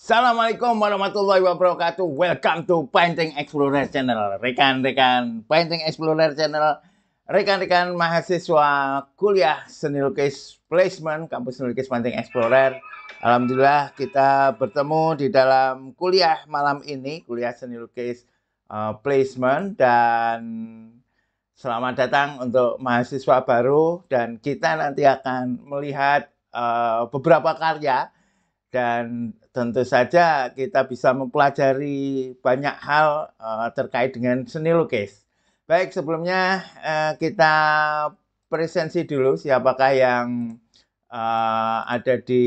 Assalamualaikum warahmatullahi wabarakatuh. Welcome to Painting Explorer Channel. Rekan-rekan Painting Explorer Channel, rekan-rekan mahasiswa kuliah seni lukis placement kampus seni lukis Painting Explorer. Alhamdulillah kita bertemu di dalam kuliah malam ini, kuliah seni lukis placement, dan selamat datang untuk mahasiswa baru, dan kita nanti akan melihat beberapa karya. Dan tentu saja kita bisa mempelajari banyak hal terkait dengan seni lukis. Baik, sebelumnya kita presensi dulu siapakah yang ada di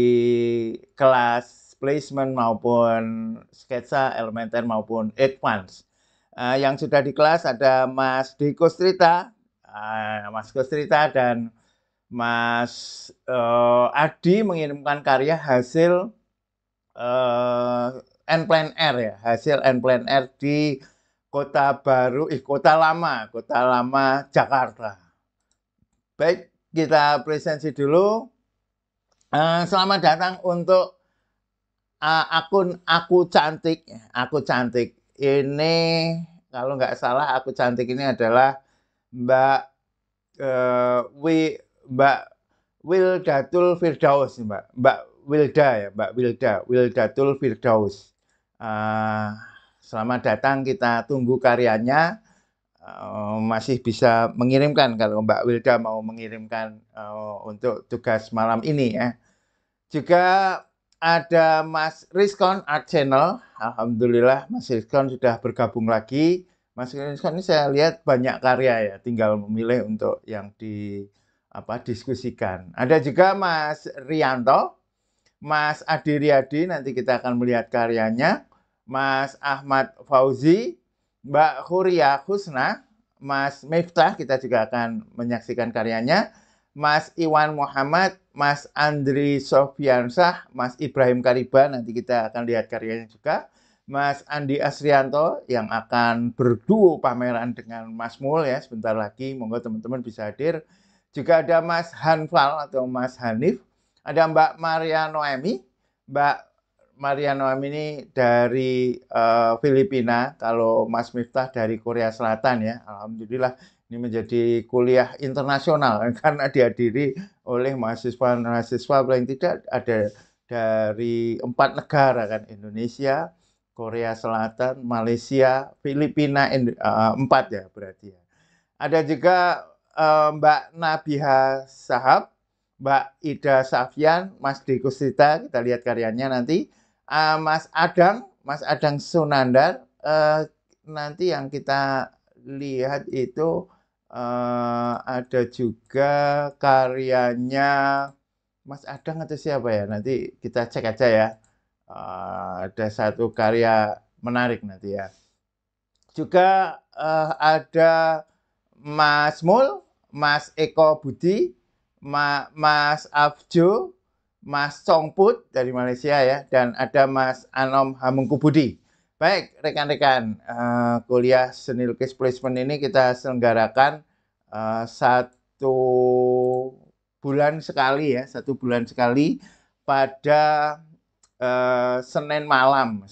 kelas placement maupun sketsa, elementer maupun advance. Yang sudah di kelas ada Mas Diko Strita, Mas Kostrita, dan Mas Adi mengirimkan karya hasil N-Plan R ya, hasil N-Plan R di Kota Lama Jakarta. Baik, kita presensi dulu. Selamat datang untuk akun Aku Cantik. Aku Cantik ini, kalau nggak salah, Aku Cantik ini adalah Mbak Wildatul Firdaus, Mbak Wilda ya, Mbak Wildatul Firdaus. Selamat datang, kita tunggu karyanya. Masih bisa mengirimkan kalau Mbak Wilda mau mengirimkan untuk tugas malam ini ya. Juga ada Mas Rizkon Art Channel. Alhamdulillah Mas Rizkon sudah bergabung lagi. Mas Rizkon ini saya lihat banyak karya ya, tinggal memilih untuk yang diskusikan. Ada juga Mas Rianto, Mas Adi Riyadi, nanti kita akan melihat karyanya. Mas Ahmad Fauzi, Mbak Huria Husna, Mas Miftah, kita juga akan menyaksikan karyanya. Mas Iwan Muhammad, Mas Andri Sofyansah, Mas Ibrahim Kariba, nanti kita akan lihat karyanya juga. Mas Andi Asrianto yang akan berduo pameran dengan Mas Mul ya, sebentar lagi, monggo teman-teman bisa hadir. Juga ada Mas Hanfal atau Mas Hanif. Ada Mbak Maria Noemi. Mbak Maria Noemi ini dari Filipina. Kalau Mas Miftah dari Korea Selatan ya. Alhamdulillah ini menjadi kuliah internasional karena dihadiri oleh mahasiswa-mahasiswa paling tidak ada dari 4 negara kan, Indonesia, Korea Selatan, Malaysia, Filipina, 4 ya berarti ya. Ada juga Mbak Nabiha Sahab, Mbak Ida Safian, Mas Diko Sita, kita lihat karyanya nanti. Mas Adang Sunandar, nanti yang kita lihat itu ada juga karyanya Mas Adang atau siapa ya, nanti kita cek aja ya. Ada satu karya menarik nanti ya. Juga ada Mas Mul, Mas Eko Budi, Mas Afjo, Mas Songput dari Malaysia ya, dan ada Mas Anom Hamengkubudi. Baik, rekan-rekan, kuliah seni lukis placement ini kita selenggarakan 1 bulan sekali ya, 1 bulan sekali pada Senin malam.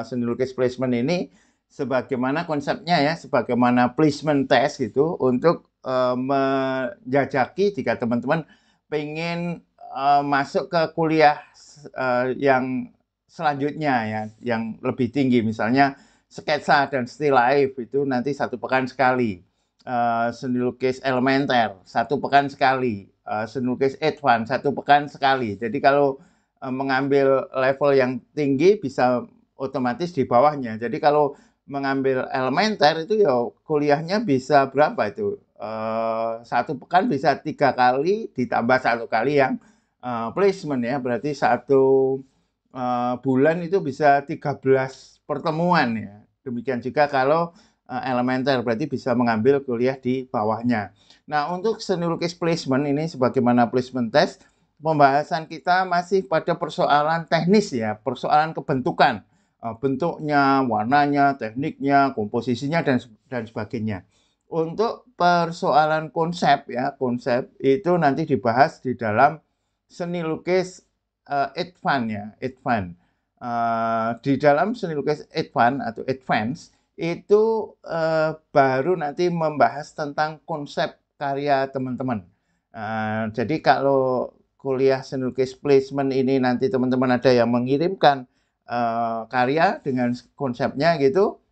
Seni lukis placement ini sebagaimana konsepnya ya, sebagaimana placement test gitu, untuk menjajaki jika teman-teman pengen masuk ke kuliah yang selanjutnya ya, yang lebih tinggi, misalnya sketsa dan still life itu nanti 1 pekan sekali, seni lukis elementer 1 pekan sekali, seni lukis advance 1 pekan sekali. Jadi kalau mengambil level yang tinggi bisa otomatis di bawahnya. Jadi kalau mengambil elementer itu ya kuliahnya bisa berapa itu? 1 pekan bisa 3 kali ditambah 1 kali yang placement ya, berarti 1 bulan itu bisa 13 pertemuan ya. Demikian juga kalau elementer, berarti bisa mengambil kuliah di bawahnya. Nah, untuk seni lukis placement ini sebagaimana placement test, pembahasan kita masih pada persoalan teknis ya, persoalan kebentukan, bentuknya, warnanya, tekniknya, komposisinya, dan sebagainya. Untuk persoalan konsep ya, konsep itu nanti dibahas di dalam seni lukis advance ya, advance. Di dalam seni lukis advance itu baru nanti membahas tentang konsep karya teman-teman. Jadi kalau kuliah seni lukis placement ini nanti teman-teman ada yang mengirimkan karya dengan konsepnya gitu,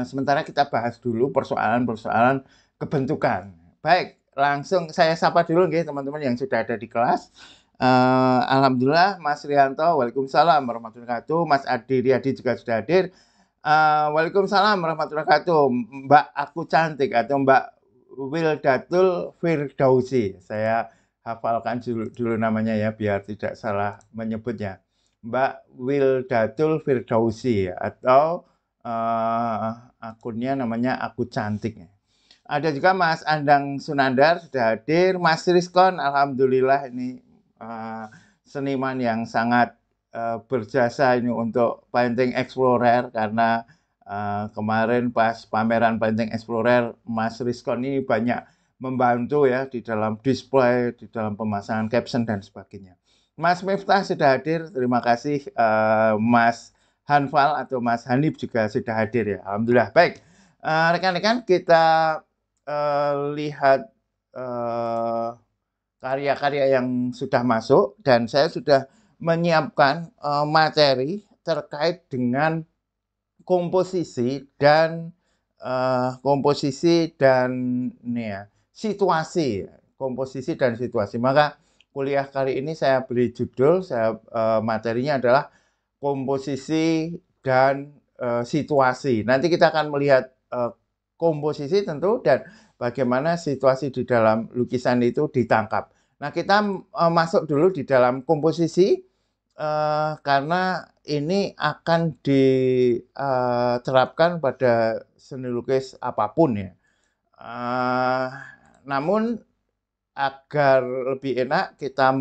sementara kita bahas dulu persoalan-persoalan kebentukan. Baik, langsung saya sapa dulu nggih teman-teman yang sudah ada di kelas. Alhamdulillah Mas Rianto, waalaikumsalam warahmatullahi wabarakatuh. Mas Adi Riyadi juga sudah hadir. Waalaikumsalam warahmatullahi wabarakatuh. Mbak Aku Cantik atau Mbak Wildatul Firdausi. Saya hafalkan dulu namanya ya biar tidak salah menyebutnya. Mbak Wildatul Firdausi atau akunnya namanya Aku Cantik. Ada juga Mas Andang Sunandar sudah hadir. Mas Rizkon, alhamdulillah ini seniman yang sangat berjasa ini untuk Painting Explorer karena kemarin pas pameran Painting Explorer Mas Rizkon ini banyak membantu ya di dalam display, di dalam pemasangan caption dan sebagainya. Mas Miftah sudah hadir, terima kasih. Mas Hanfal atau Mas Hanif juga sudah hadir ya, alhamdulillah. Baik, rekan-rekan kita lihat karya-karya yang sudah masuk dan saya sudah menyiapkan materi terkait dengan komposisi dan situasi, komposisi dan situasi. Maka kuliah kali ini saya beri judul, materinya adalah komposisi dan situasi. Nanti kita akan melihat komposisi tentu dan bagaimana situasi di dalam lukisan itu ditangkap. Nah, kita masuk dulu di dalam komposisi karena ini akan diterapkan pada seni lukis apapun ya. Namun agar lebih enak kita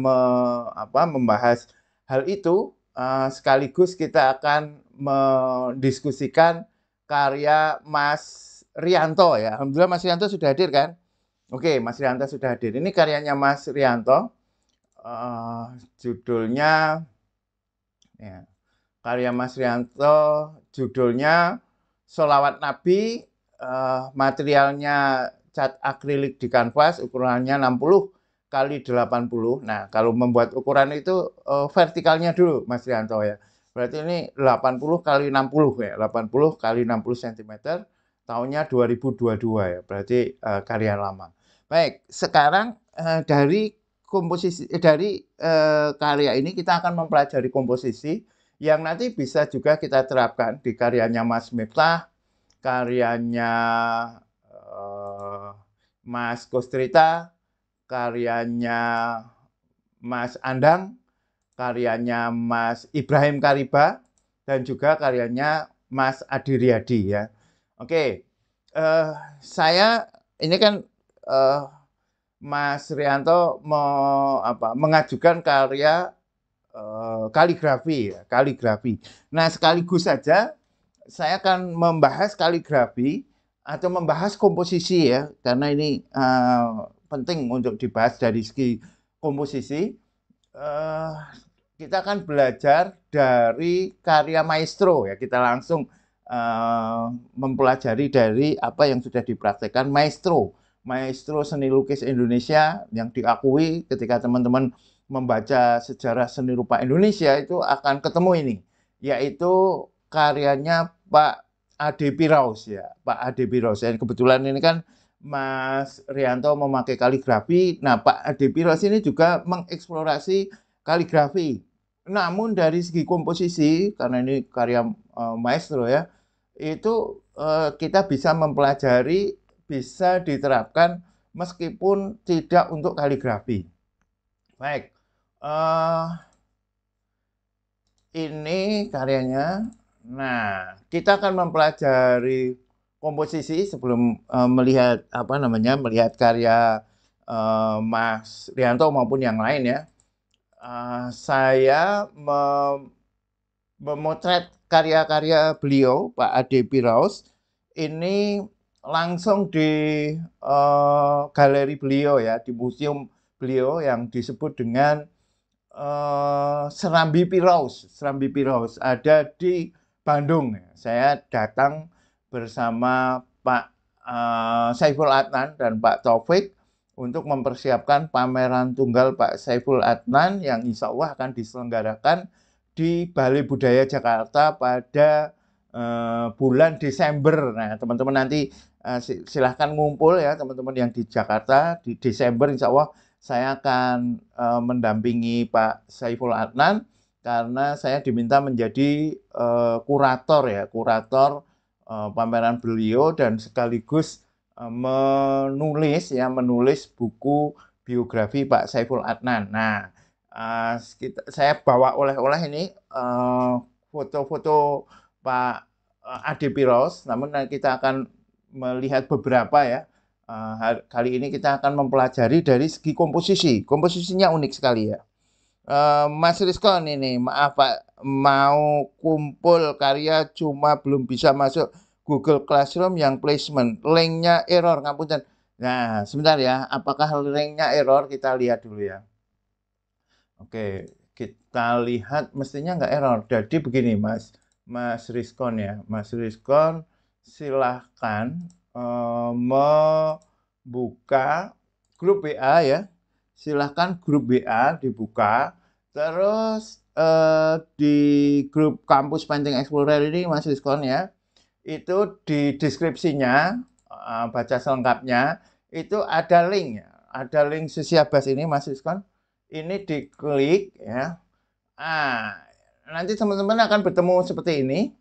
membahas hal itu, sekaligus kita akan mendiskusikan karya Mas Rianto ya. Alhamdulillah Mas Rianto sudah hadir kan? Oke, Mas Rianto sudah hadir. Ini karyanya Mas Rianto. Judulnya ya, karya Mas Rianto judulnya Sholawat Nabi, materialnya cat akrilik di kanvas, ukurannya 60 kali 80. Nah, kalau membuat ukuran itu vertikalnya dulu Mas Rianto ya. Berarti ini 80 kali 60 ya, 80 kali 60 cm. Tahunnya 2022 ya, berarti karya lama. Baik, sekarang dari komposisi karya ini kita akan mempelajari komposisi yang nanti bisa juga kita terapkan di karyanya Mas Miftah, karyanya Mas Kostrita, karyanya Mas Andang, karyanya Mas Ibrahim Kariba, dan juga karyanya Mas Adi Riyadi ya. Oke, saya ini kan Mas Rianto mengajukan karya kaligrafi. Nah, sekaligus saja saya akan membahas kaligrafi atau membahas komposisi ya, karena ini penting untuk dibahas dari segi komposisi. Kita akan belajar dari karya maestro ya, kita langsung mempelajari dari apa yang sudah dipraktekkan maestro seni lukis Indonesia yang diakui ketika teman-teman membaca sejarah seni rupa Indonesia itu akan ketemu ini, yaitu karyanya Pak Ade Piraus ya, Pak Ade Piraus. Dan kebetulan ini kan Mas Rianto memakai kaligrafi. Nah, Pak Ade Piraus ini juga mengeksplorasi kaligrafi. Namun dari segi komposisi, karena ini karya maestro ya, itu kita bisa mempelajari, bisa diterapkan meskipun tidak untuk kaligrafi. Baik, ini karyanya. Nah, kita akan mempelajari komposisi sebelum melihat melihat karya Mas Rianto maupun yang lain ya. Saya memotret karya-karya beliau, Pak Ade Piraus, ini langsung di galeri beliau ya, di museum beliau yang disebut dengan Serambi Piraus ada di Bandung. Saya datang bersama Pak Saiful Adnan dan Pak Taufik untuk mempersiapkan pameran tunggal Pak Saiful Adnan yang insya Allah akan diselenggarakan di Balai Budaya Jakarta pada bulan Desember. Nah, teman-teman nanti silahkan ngumpul ya, teman-teman yang di Jakarta di Desember insya Allah saya akan mendampingi Pak Saiful Adnan karena saya diminta menjadi kurator pameran beliau dan sekaligus menulis buku biografi Pak Saiful Adnan. Nah, saya bawa oleh-oleh ini foto-foto Pak Ade Piros, namun kita akan melihat beberapa ya. Kali ini kita akan mempelajari dari segi komposisi. Komposisinya unik sekali ya. Mas Rizkon ini, maaf Pak, mau kumpul karya cuma belum bisa masuk Google Classroom yang placement. Linknya error, ngapunten. Nah, sebentar ya. Apakah linknya error? Kita lihat dulu ya. Oke, kita lihat mestinya nggak error. Jadi begini Mas Rizkon ya. Mas Rizkon silahkan membuka grup WA ya. Silahkan grup WA dibuka. Terus di grup Kampus Painting Explorer ini Mas Rizkon ya. Itu di deskripsinya, baca selengkapnya, itu ada link ya. Ada link Sesiabas ini Mas Rizkon. Ini diklik ya. Nanti teman-teman akan bertemu seperti ini.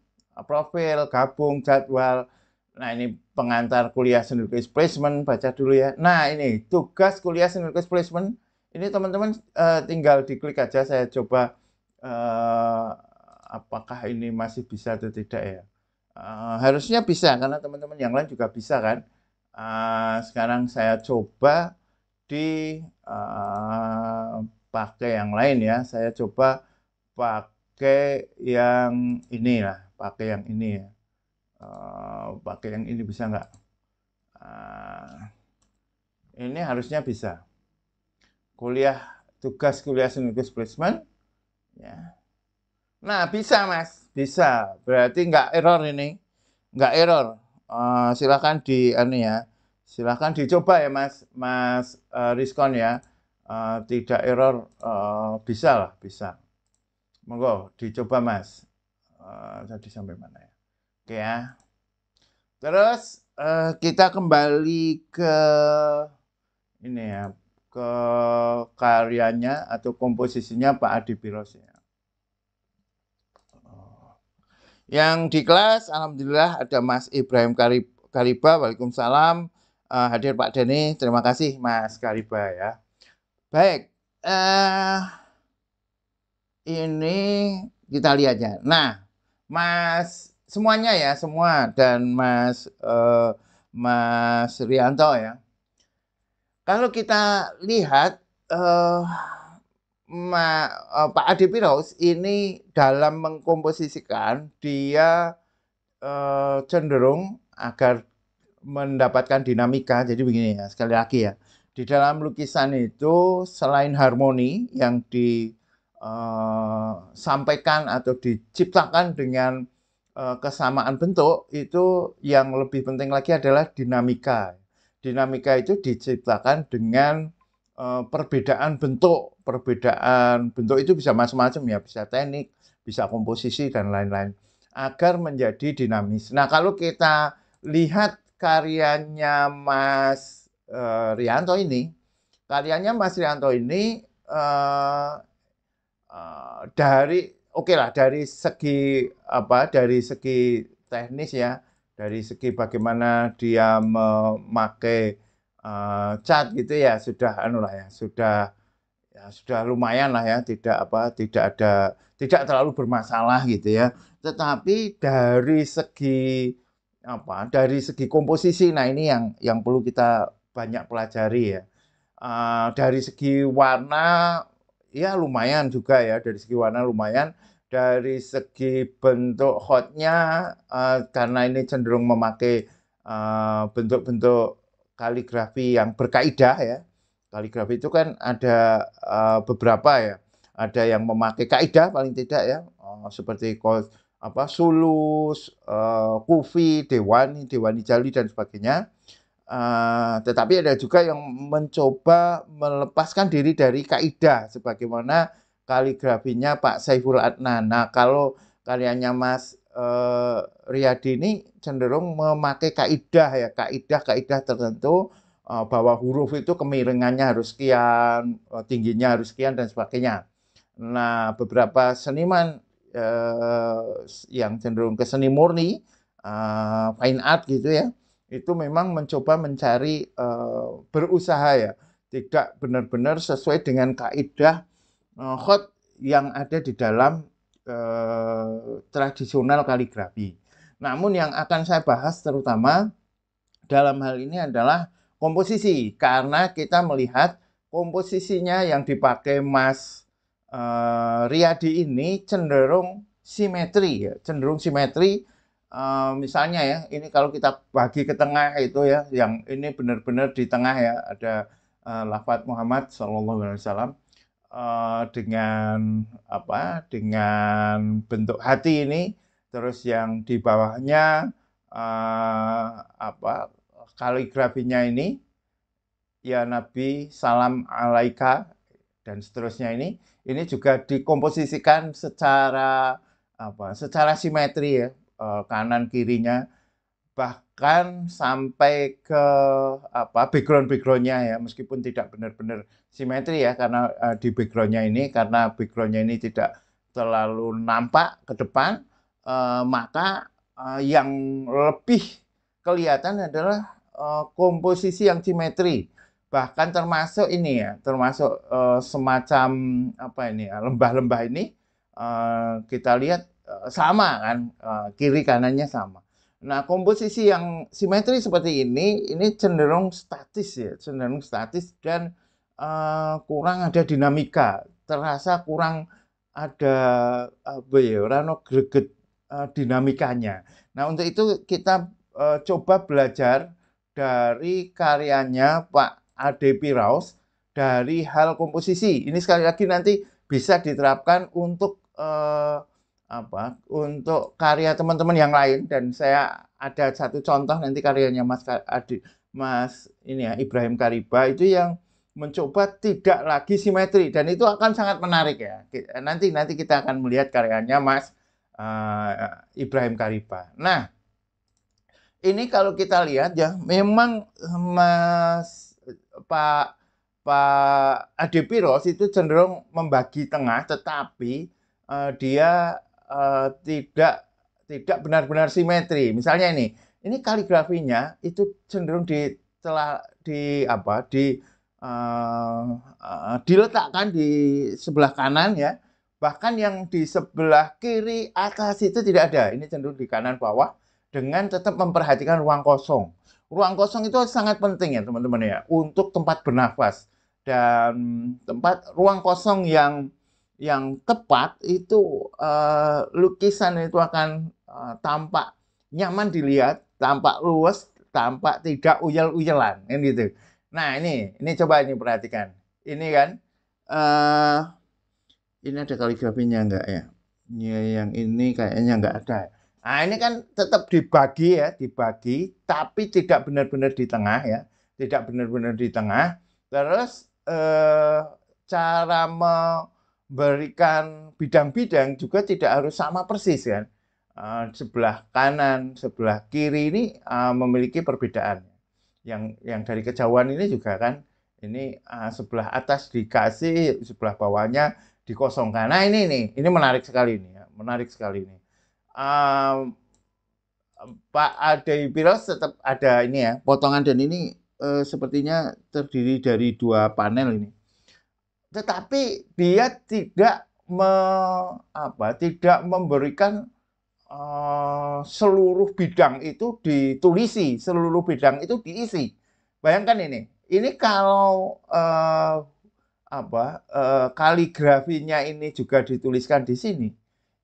Profil, gabung, jadwal. Nah, ini pengantar kuliah seni lukis placement, baca dulu ya. Nah, ini tugas kuliah seni lukis placement. Ini teman-teman tinggal diklik aja. Saya coba apakah ini masih bisa atau tidak ya. Harusnya bisa karena teman-teman yang lain juga bisa kan. Sekarang saya coba di pakai yang lain ya. Saya coba pakai yang ini lah, pakai yang ini ya. Pakai yang ini bisa nggak? Ini harusnya bisa. Tugas kuliah seni lukis placement. Ya. Nah, bisa Mas, bisa. Berarti nggak error ini, nggak error. Silakan silakan dicoba ya Mas Rizkon ya. Tidak error, bisa lah, bisa. Monggo dicoba Mas. Tadi sampai mana ya? Oke ya. Terus kita kembali ke ini ya, ke karyanya atau komposisinya Pak Ade Piros ya. Yang di kelas, alhamdulillah ada Mas Ibrahim Kariba, waalaikumsalam. Hadir Pak Denny, terima kasih Mas Kariba ya. Baik, ini kita lihat ya. Nah, Mas semuanya ya, semua dan Mas Rianto ya. Kalau kita lihat Pak Ade Piros ini dalam mengkomposisikan dia cenderung agar mendapatkan dinamika. Jadi begini ya, sekali lagi ya. Di dalam lukisan itu selain harmoni yang disampaikan atau diciptakan dengan kesamaan bentuk, itu yang lebih penting lagi adalah dinamika. Dinamika itu diciptakan dengan perbedaan bentuk. Perbedaan bentuk itu bisa macam-macam ya, bisa teknik, bisa komposisi dan lain-lain agar menjadi dinamis. Nah, kalau kita lihat karyanya Mas Rianto ini, dari segi dari segi teknis ya, dari segi bagaimana dia memakai cat gitu ya sudah sudah lumayan lah ya, tidak terlalu bermasalah gitu ya. Tetapi dari segi komposisi, nah ini yang perlu kita banyak pelajari ya. Dari segi warna ya lumayan juga ya, dari segi warna lumayan. Dari segi bentuk hotnya, karena ini cenderung memakai bentuk-bentuk kaligrafi yang berkaidah ya. Kaligrafi itu kan ada beberapa ya. ada yang memakai kaidah paling tidak ya, seperti Sulus, Kufi, Dewani, Dewani Jali dan sebagainya. Tetapi ada juga yang mencoba melepaskan diri dari kaidah sebagaimana kaligrafinya Pak Saiful Adnan. Nah, kalau karyanya Mas Riyadi ini cenderung memakai kaidah ya, kaidah tertentu bahwa huruf itu kemiringannya harus sekian, tingginya harus sekian dan sebagainya. Nah, beberapa seniman yang cenderung ke seni murni, fine art gitu ya, itu memang mencoba mencari berusaha ya, tidak benar-benar sesuai dengan kaidah khot yang ada di dalam tradisional kaligrafi. Namun yang akan saya bahas terutama dalam hal ini adalah komposisi, karena kita melihat komposisinya yang dipakai Mas Riyadi ini cenderung simetri ya, cenderung simetri. Misalnya ya, ini kalau kita bagi ke tengah itu ya, yang ini benar-benar di tengah ya, ada lafadz Muhammad SAW dengan dengan bentuk hati ini, terus yang di bawahnya kaligrafinya ini ya Nabi salam alaika dan seterusnya ini juga dikomposisikan secara simetri ya, kanan kirinya, bahkan sampai ke background-backgroundnya ya, meskipun tidak benar-benar simetri ya, karena di backgroundnya ini, karena backgroundnya ini tidak terlalu nampak ke depan, maka yang lebih kelihatan adalah komposisi yang simetri, bahkan termasuk ini ya, termasuk semacam lembah-lembah ini, kita lihat sama kan, kiri kanannya sama. Nah, komposisi yang simetri seperti ini cenderung statis ya, cenderung statis dan kurang ada dinamika, terasa kurang ada greget dinamikanya. Nah, untuk itu kita coba belajar dari karyanya Pak Ade Piraus dari hal komposisi. Ini sekali lagi nanti bisa diterapkan untuk untuk karya teman-teman yang lain, dan saya ada satu contoh nanti karyanya Mas Ibrahim Kariba itu yang mencoba tidak lagi simetri, dan itu akan sangat menarik ya. Nanti kita akan melihat karyanya Mas Ibrahim Kariba. Nah, ini kalau kita lihat ya, memang Pak Ade Piraus itu cenderung membagi tengah, tetapi dia tidak benar-benar simetri. Misalnya ini kaligrafinya itu cenderung diletakkan di sebelah kanan ya. Bahkan yang di sebelah kiri atas itu tidak ada. Ini cenderung di kanan bawah, dengan tetap memperhatikan ruang kosong. Ruang kosong itu sangat penting ya teman-teman ya, untuk tempat bernafas. Dan ruang kosong yang tepat itu, lukisan itu akan tampak nyaman dilihat, tampak luas, tampak tidak uyel-uyelan kan gitu. Nah, ini coba perhatikan. Ini kan ini ada kaligrafinya enggak ya? Yang ini kayaknya enggak ada. Nah, ini kan tetap dibagi ya, tapi tidak benar-benar di tengah ya, tidak benar-benar di tengah. Terus cara memberikan bidang-bidang juga tidak harus sama persis kan. Sebelah kanan, sebelah kiri ini memiliki perbedaan. Yang dari kejauhan ini juga kan, ini sebelah atas dikasih, sebelah bawahnya dikosongkan. Nah, ini menarik sekali ini ya, menarik sekali ini. Pak Ade Piraus tetap ada ini ya, potongan, dan ini sepertinya terdiri dari 2 panel ini. Tetapi dia tidak memberikan seluruh bidang itu ditulisi, seluruh bidang itu diisi. Bayangkan ini kalau kaligrafinya ini juga dituliskan di sini,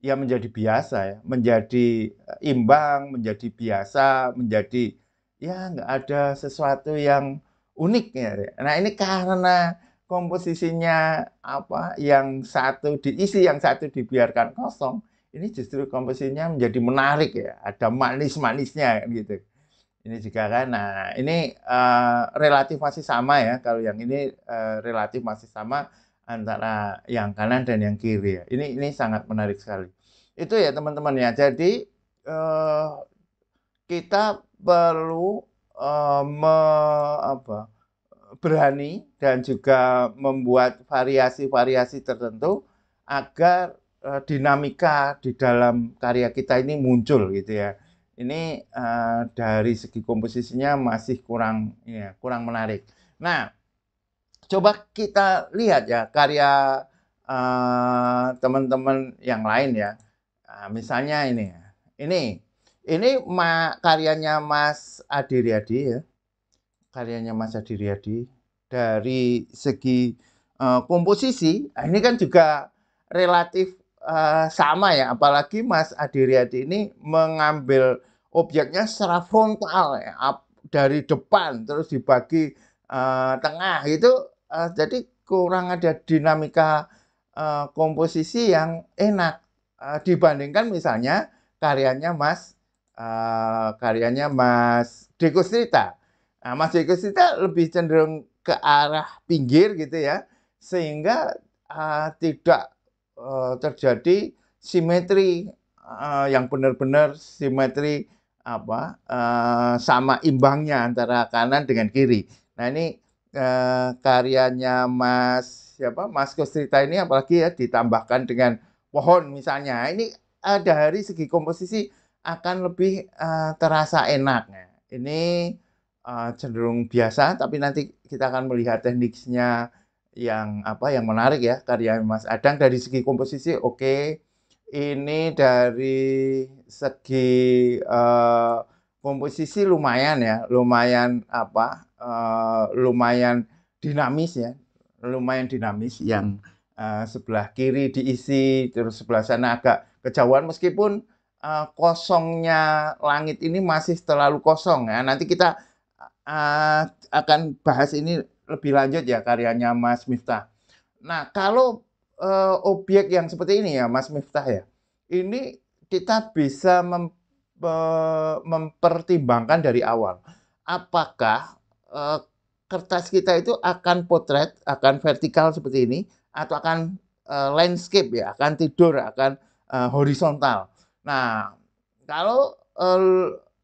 ya menjadi biasa ya, menjadi imbang, menjadi biasa, menjadi ya nggak ada sesuatu yang unik ya. Nah, ini karena komposisinya apa, yang satu diisi, yang satu dibiarkan kosong, ini justru komposisinya menjadi menarik ya, ada manis-manisnya gitu. Ini juga kan, nah ini relatif masih sama ya, kalau yang ini relatif masih sama antara yang kanan dan yang kiri ya. Ini sangat menarik sekali. Itu ya teman-teman ya, jadi eh, kita perlu eh, me, apa, berani dan juga membuat variasi-variasi tertentu agar dinamika di dalam karya kita ini muncul gitu ya. Ini dari segi komposisinya masih kurang ya, kurang menarik. Nah, coba kita lihat ya karya teman-teman yang lain ya. Misalnya ini, ini, karyanya Mas Adi Riyadi ya, karyanya Mas Adi Riyadi dari segi komposisi, ini kan juga relatif sama ya, apalagi Mas Adi Riyadi ini mengambil objeknya secara frontal ya, dari depan terus dibagi tengah itu, jadi kurang ada dinamika komposisi yang enak dibandingkan misalnya karyanya Mas Deko Strita. Nah, Mas Deko Strita lebih cenderung ke arah pinggir gitu ya, sehingga tidak terjadi simetri yang benar-benar simetri apa sama imbangnya antara kanan dengan kiri. Nah ini karyanya Mas Kostrita ini apalagi ya ditambahkan dengan pohon misalnya. Ini dari segi komposisi akan lebih terasa enak. Ini cenderung biasa, tapi nanti kita akan melihat tekniknya yang menarik ya, karya Mas Adang dari segi komposisi oke. Ini dari segi komposisi lumayan ya, lumayan dinamis ya, lumayan dinamis yang sebelah kiri diisi, terus sebelah sana agak kejauhan meskipun kosongnya langit ini masih terlalu kosong ya. Nanti kita akan bahas ini lebih lanjut ya karyanya Mas Miftah. Nah, kalau objek yang seperti ini ya Mas Miftah ya, ini kita bisa mempertimbangkan dari awal. Apakah kertas kita itu akan potret, akan vertikal seperti ini, atau akan landscape ya, akan tidur, akan horizontal. Nah, kalau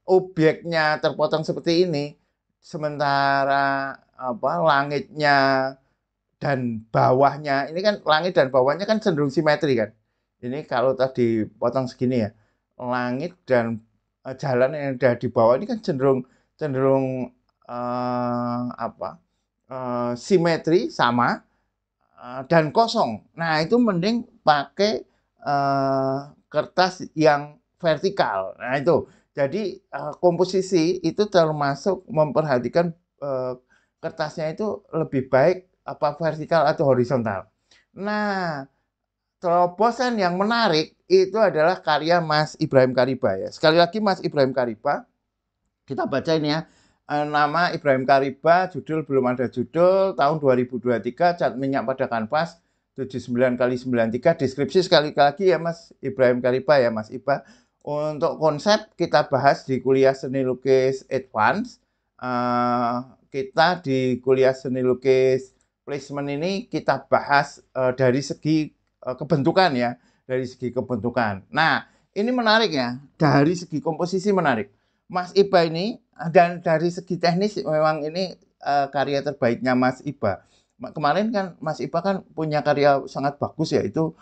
objeknya terpotong seperti ini, sementara langitnya dan bawahnya, ini kan langit dan bawahnya kan cenderung simetri kan. Ini kalau tadi potong segini ya, langit dan jalan yang ada di bawah ini kan cenderung cenderung simetri sama dan kosong. Nah itu mending pakai kertas yang vertikal. Nah itu, jadi komposisi itu termasuk memperhatikan kertasnya itu lebih baik apa vertikal atau horizontal. Nah, terobosan yang menarik itu adalah karya Mas Ibrahim Kariba ya. Sekali lagi Mas Ibrahim Kariba, kita baca ini ya. Nama Ibrahim Kariba, judul belum ada judul, tahun 2023, cat minyak pada kanvas 79x93, deskripsi sekali lagi ya Mas Ibrahim Kariba ya Mas Iba. Untuk konsep kita bahas di kuliah seni lukis advance. Kita di kuliah seni lukis placement ini kita bahas dari segi kebentukan ya, dari segi kebentukan. Nah, ini menarik ya, dari segi komposisi menarik. Mas Iba ini, dan dari segi teknis memang ini karya terbaiknya Mas Iba. Kemarin kan Mas Iba kan punya karya sangat bagus ya, itu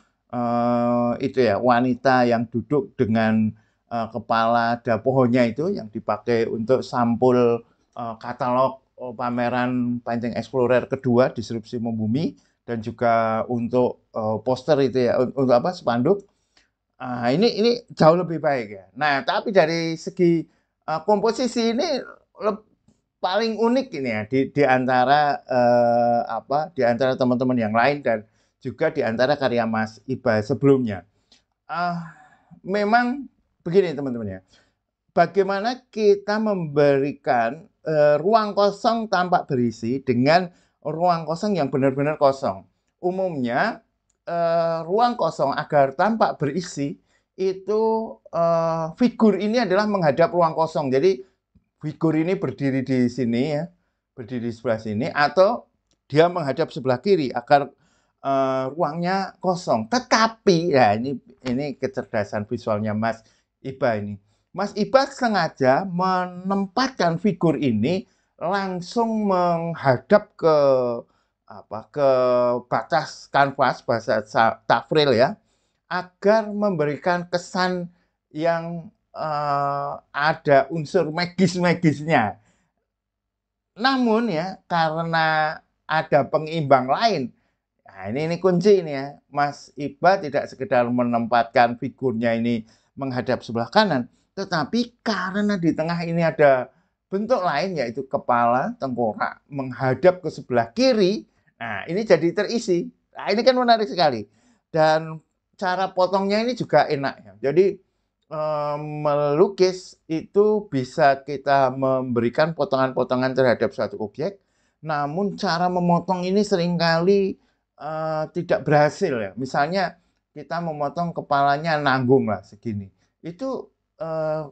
ya wanita yang duduk dengan kepala ada pohonnya itu yang dipakai untuk sampul katalog pameran Painting Explorer kedua Disrupsi Membumi, dan juga untuk poster itu ya, untuk apa, spanduk. Ini jauh lebih baik ya. Nah, tapi dari segi komposisi ini paling unik ini ya di antara di antara teman-teman yang lain dan juga di antara karya Mas Iba sebelumnya. Memang begini teman-teman ya. Bagaimana kita memberikan ruang kosong tampak berisi dengan ruang kosong yang benar-benar kosong. Umumnya ruang kosong agar tampak berisi itu figur ini adalah menghadap ruang kosong. Jadi figur ini berdiri di sini ya, berdiri di sebelah sini, atau dia menghadap sebelah kiri agar ruangnya kosong. Tetapi ya ini kecerdasan visualnya Mas Iba ini. Mas Iba sengaja menempatkan figur ini langsung menghadap ke batas kanvas, bahasa Tafril ya, agar memberikan kesan yang ada unsur magis-magisnya. Namun ya, karena ada pengimbang lain, nah ini kunci ini ya, Mas Iba tidak sekedar menempatkan figurnya ini menghadap sebelah kanan, tetapi karena di tengah ini ada bentuk lain, yaitu kepala, tengkorak, menghadap ke sebelah kiri, nah ini jadi terisi. Nah ini kan menarik sekali. Dan cara potongnya ini juga enak ya. Jadi melukis itu bisa kita memberikan potongan-potongan terhadap suatu objek, namun cara memotong ini seringkali tidak berhasil ya. Misalnya kita memotong kepalanya nanggung lah segini, itu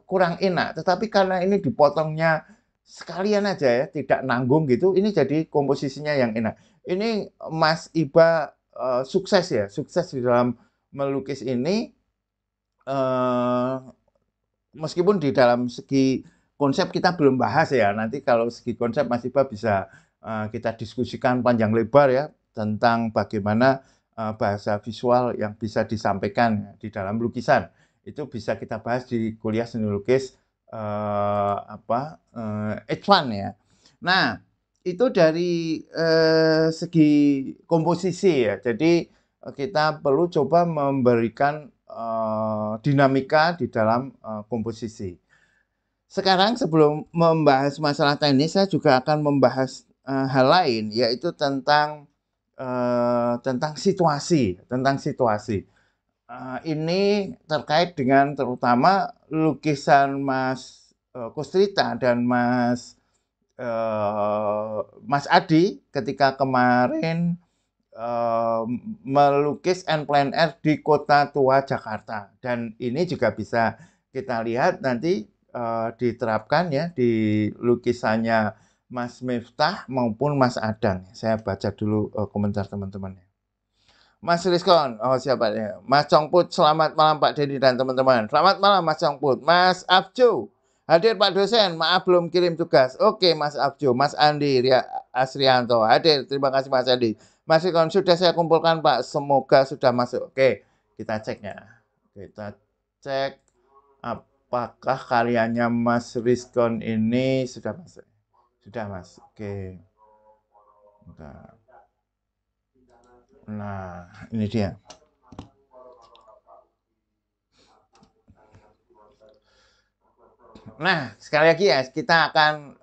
kurang enak. Tetapi karena ini dipotongnya sekalian aja ya, tidak nanggung gitu, ini jadi komposisinya yang enak. Ini Mas Iba sukses ya, sukses di dalam melukis ini. Meskipun di dalam segi konsep kita belum bahas ya, nanti kalau segi konsep Mas Iba bisa kita diskusikan panjang lebar ya tentang bagaimana bahasa visual yang bisa disampaikan di dalam lukisan. Itu bisa kita bahas di kuliah seni lukis H1 ya. Nah, itu dari segi komposisi ya. Jadi kita perlu coba memberikan dinamika di dalam komposisi. Sekarang sebelum membahas masalah teknis, saya juga akan membahas hal lain, yaitu tentang situasi, ini terkait dengan terutama lukisan Mas Kustrita dan Mas Adi ketika kemarin melukis en plein air di Kota Tua Jakarta, dan ini juga bisa kita lihat nanti diterapkan ya di lukisannya Mas Miftah maupun Mas Adang. Saya baca dulu komentar teman-teman. Mas Rizkon, oh siapa ya? Mas Congput, selamat malam Pak Dedi dan teman-teman. Selamat malam Mas Congput. Mas Abjo, hadir Pak dosen, maaf belum kirim tugas. Oke Mas Abjo. Mas Andi Asrianto, hadir. Terima kasih Mas Andi. Mas Rizkon, sudah saya kumpulkan Pak, semoga sudah masuk. Oke, kita cek ya. Kita cek apakah karyanya Mas Rizkon ini sudah masuk. Sudah Mas, oke. Bentar. Nah, ini dia. Nah, sekali lagi ya, kita akan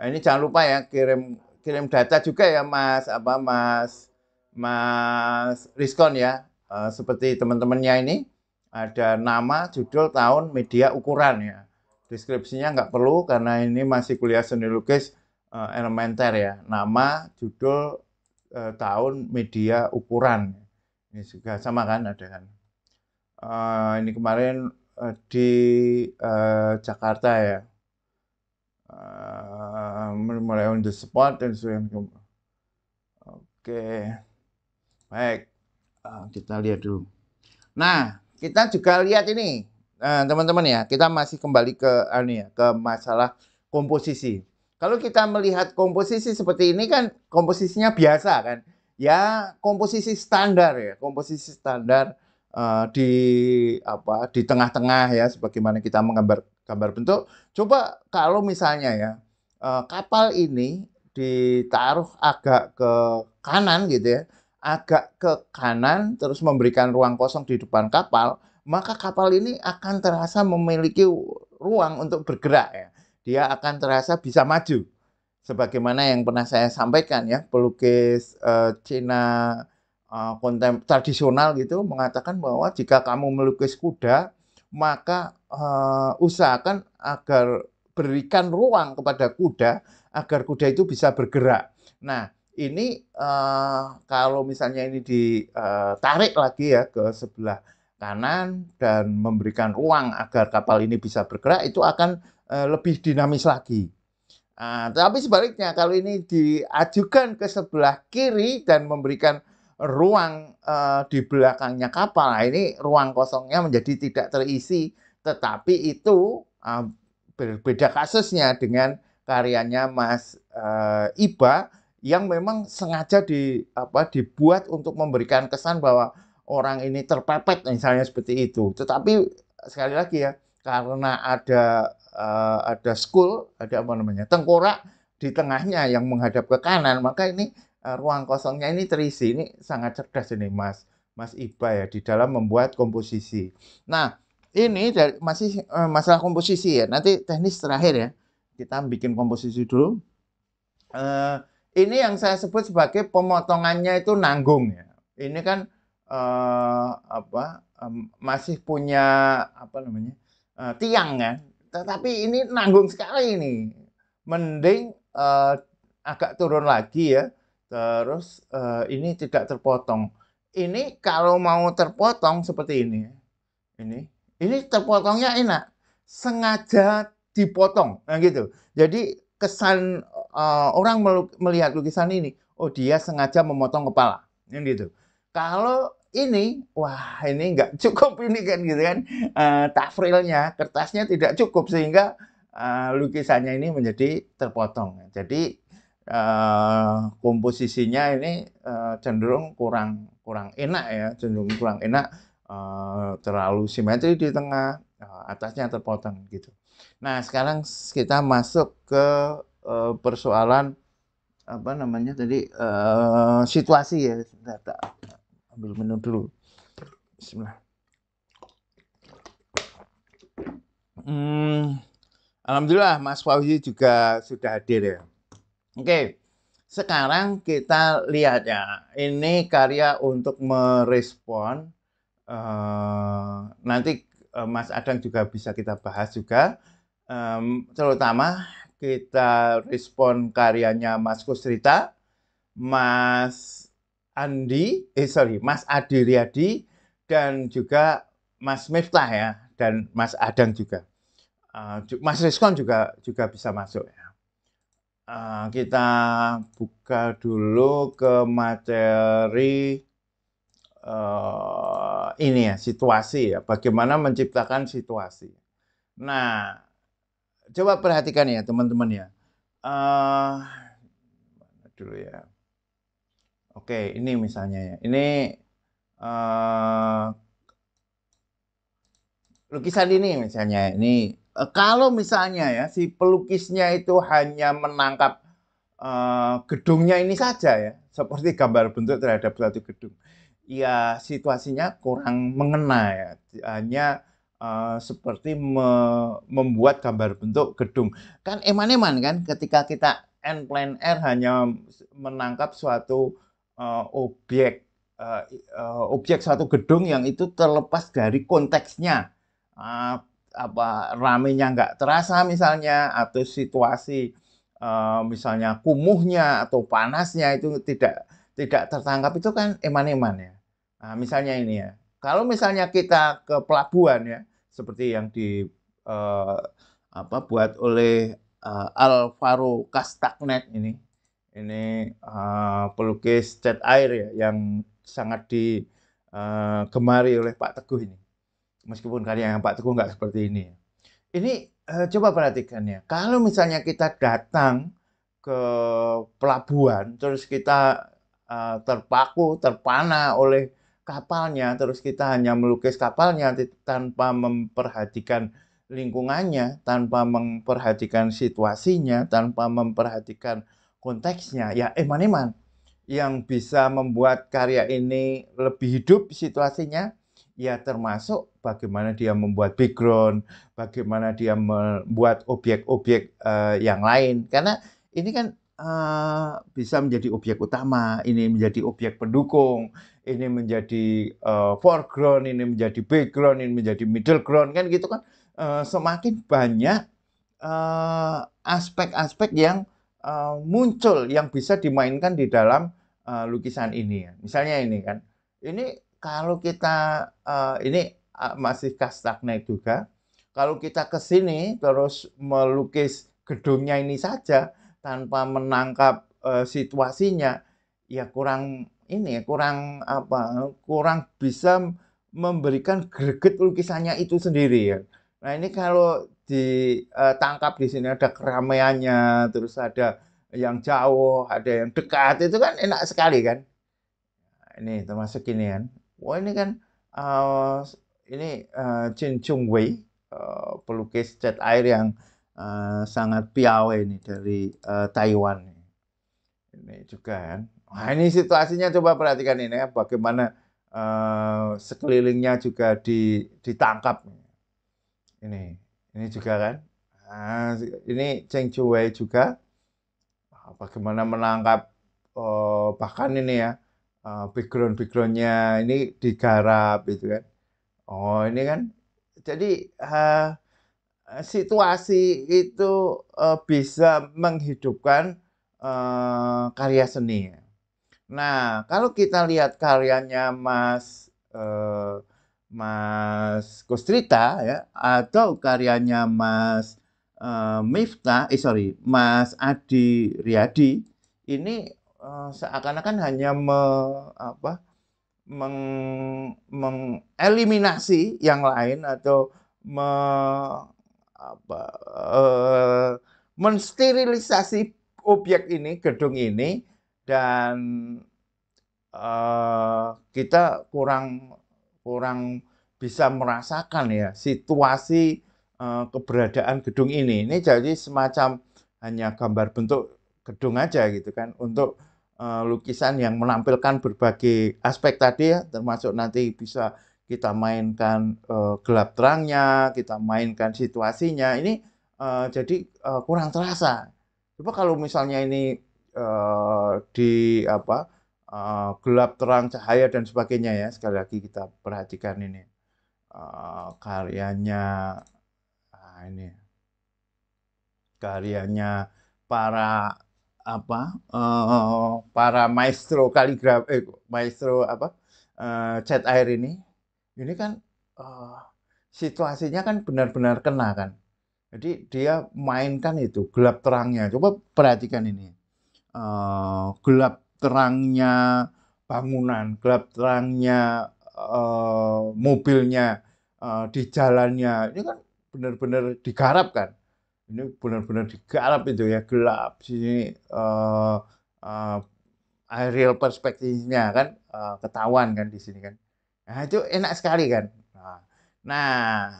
ini jangan lupa ya kirim data juga ya Mas Rizkon ya. Seperti teman-temannya ini ada nama, judul, tahun, media, ukuran ya. Deskripsinya nggak perlu karena ini masih kuliah seni lukis elementer ya. Nama, judul, tahun, media, ukuran. Ini juga sama kan ada kan. Ini kemarin di Jakarta ya. Mulai on the spot dan sebagainya. Oke. Baik. Kita lihat dulu. Nah, kita juga lihat ini. Teman-teman ya, kita masih kembali ke masalah komposisi. Kalau kita melihat komposisi seperti ini kan komposisinya biasa kan. Ya, komposisi standar ya, komposisi standar di tengah-tengah ya, sebagaimana kita menggambar bentuk. Coba kalau misalnya ya kapal ini ditaruh agak ke kanan gitu ya, agak ke kanan terus memberikan ruang kosong di depan kapal, maka kapal ini akan terasa memiliki ruang untuk bergerak ya. Dia akan terasa bisa maju. Sebagaimana yang pernah saya sampaikan ya, pelukis Cina tradisional gitu mengatakan bahwa jika kamu melukis kuda, maka usahakan agar berikan ruang kepada kuda agar kuda itu bisa bergerak. Nah, ini kalau misalnya ini ditarik lagi ya ke sebelah kanan dan memberikan ruang agar kapal ini bisa bergerak, itu akan lebih dinamis lagi. Tapi sebaliknya kalau ini diajukan ke sebelah kiri dan memberikan ruang di belakangnya kapal, nah ini ruang kosongnya menjadi tidak terisi. Tetapi itu berbeda kasusnya dengan karyanya Mas Iba yang memang sengaja dibuat untuk memberikan kesan bahwa orang ini terpepet misalnya seperti itu. Tetapi sekali lagi ya, karena ada school, ada apa namanya, tengkorak di tengahnya yang menghadap ke kanan, maka ini ruang kosongnya ini terisi. Ini sangat cerdas ini Mas Iba ya di dalam membuat komposisi. Nah, ini masih masalah komposisi ya. Nanti teknis terakhir ya. Kita bikin komposisi dulu. Ini yang saya sebut sebagai pemotongannya itu nanggung ya. Ini kan masih punya apa namanya tiang kan. Tetapi ini nanggung sekali ini. Mending agak turun lagi ya. Terus ini tidak terpotong. Ini kalau mau terpotong seperti ini. Ini terpotongnya enak. Sengaja dipotong. Nah gitu. Jadi kesan orang melihat lukisan ini, oh dia sengaja memotong kepala. Gitu. Kalau ini, wah ini nggak cukup ini kan gitu kan. Tafrilnya, kertasnya tidak cukup sehingga lukisannya ini menjadi terpotong. Jadi komposisinya ini cenderung kurang enak ya, cenderung kurang enak, terlalu simetri di tengah, atasnya terpotong gitu. Nah sekarang kita masuk ke persoalan apa namanya tadi situasi ya. Sebentar, ambil minum dulu. Bismillah. Alhamdulillah Mas Fauzi juga sudah hadir ya. Oke, sekarang kita lihat ya. Ini karya untuk merespon. Nanti Mas Adang juga bisa kita bahas juga. Terutama kita respon karyanya Mas Kusrita, Mas Adi Riyadi, dan juga Mas Miftah ya, dan Mas Adang juga. Mas Rizkon juga bisa masuk ya. Kita buka dulu ke materi ini ya, situasi ya, bagaimana menciptakan situasi. Nah, coba perhatikan ya teman-teman ya. Dulu ya. Oke, ini misalnya ya. Ini lukisan ini misalnya. Ini kalau misalnya ya si pelukisnya itu hanya menangkap gedungnya ini saja ya, seperti gambar bentuk terhadap suatu gedung. Ya situasinya kurang mengena ya. Hanya seperti membuat gambar bentuk gedung. Kan eman-eman kan ketika kita en plein air hanya menangkap suatu objek suatu gedung yang itu terlepas dari konteksnya. Ramenya nggak terasa misalnya, atau situasi misalnya kumuhnya atau panasnya itu tidak tertangkap, itu kan eman-eman ya. Nah, misalnya ini ya. Kalau misalnya kita ke pelabuhan ya, seperti yang buat oleh Alvaro Castagnet ini pelukis cat air ya, yang sangat digemari oleh Pak Teguh ini. Meskipun karya Pak Teguh nggak seperti ini. Ini coba perhatikan ya. Kalau misalnya kita datang ke pelabuhan, terus kita terpana oleh kapalnya, terus kita hanya melukis kapalnya tanpa memperhatikan lingkungannya, tanpa memperhatikan situasinya, tanpa memperhatikan konteksnya, ya eman-eman. Yang bisa membuat karya ini lebih hidup situasinya, ya termasuk bagaimana dia membuat background, bagaimana dia membuat objek-objek yang lain. Karena ini kan bisa menjadi objek utama, ini menjadi objek pendukung, ini menjadi foreground, ini menjadi background, ini menjadi middle ground, kan gitu kan. Semakin banyak aspek-aspek yang muncul yang bisa dimainkan di dalam lukisan ini ya. Misalnya ini kan, ini kalau kita ini masih Castagnet juga. Kalau kita ke sini terus melukis gedungnya ini saja tanpa menangkap situasinya, ya kurang ini, kurang apa, kurang bisa memberikan greget lukisannya itu sendiri ya. Nah ini kalau ditangkap di sini ada keramaiannya, terus ada yang jauh, ada yang dekat, itu kan enak sekali kan. Ini termasuk ini kan. Wah ini kan uh, ini Chin Chung Wei, pelukis cat air yang sangat piawai ini dari Taiwan. Ini juga kan. Nah ini situasinya coba perhatikan ini ya, bagaimana sekelilingnya juga ditangkap. Ini juga kan. Nah, ini Cheng Chuwei juga bagaimana menangkap bahkan ini ya background-backgroundnya ini digarap gitu kan. Oh ini kan jadi situasi itu bisa menghidupkan karya seni. Nah, kalau kita lihat karyanya Mas Kustrita ya atau karyanya Mas Adi Riyadi ini seakan-akan hanya mengeliminasi yang lain atau me, mensterilisasi objek ini, gedung ini, dan kita kurang bisa merasakan ya situasi keberadaan gedung ini. Ini jadi semacam hanya gambar bentuk gedung aja gitu kan untuk lukisan yang menampilkan berbagai aspek tadi ya, termasuk nanti bisa kita mainkan gelap terangnya, kita mainkan situasinya. Ini jadi kurang terasa. Coba kalau misalnya ini di apa gelap terang cahaya dan sebagainya ya. Sekali lagi kita perhatikan ini karyanya ini karyanya para para maestro kaligrafi maestro cat air ini kan situasinya kan benar-benar kena kan. Jadi dia mainkan itu gelap terangnya. Coba perhatikan ini gelap terangnya bangunan, gelap terangnya mobilnya di jalannya. Ini kan benar-benar digarap kan. Ini benar-benar digarap itu ya gelap sini aerial perspektifnya kan ketahuan kan di sini kan. Nah itu enak sekali kan. Nah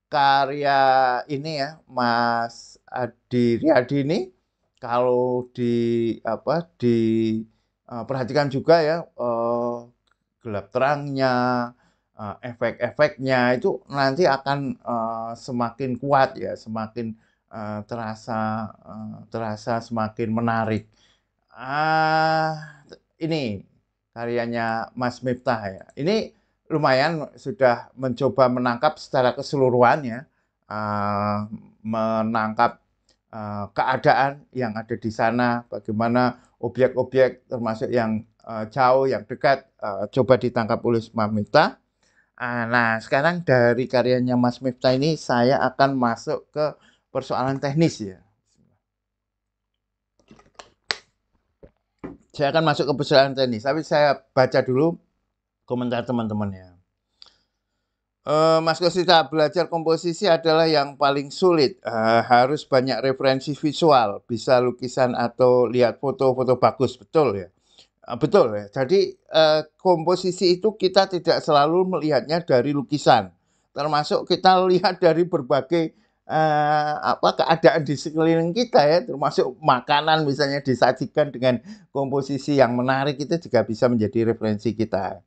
karya ini ya Mas Adi Riyadi ini kalau perhatikan juga ya gelap terangnya, efek-efeknya itu nanti akan semakin kuat ya, semakin terasa semakin menarik. Ini karyanya Mas Miftah ya. Ini lumayan sudah mencoba menangkap secara keseluruhan ya, menangkap keadaan yang ada di sana, bagaimana objek-objek termasuk yang jauh, yang dekat, coba ditangkap oleh Mas Miftah. Nah, sekarang dari karyanya Mas Miftah ini saya akan masuk ke persoalan teknis ya. Saya akan masuk ke persoalan teknis, tapi saya baca dulu komentar teman-temannya. Mas Kosita, belajar komposisi adalah yang paling sulit. Harus banyak referensi visual, bisa lukisan atau lihat foto-foto bagus, betul ya? Betul ya. Jadi komposisi itu kita tidak selalu melihatnya dari lukisan, termasuk kita lihat dari berbagai keadaan di sekeliling kita ya, termasuk makanan misalnya disajikan dengan komposisi yang menarik itu juga bisa menjadi referensi kita.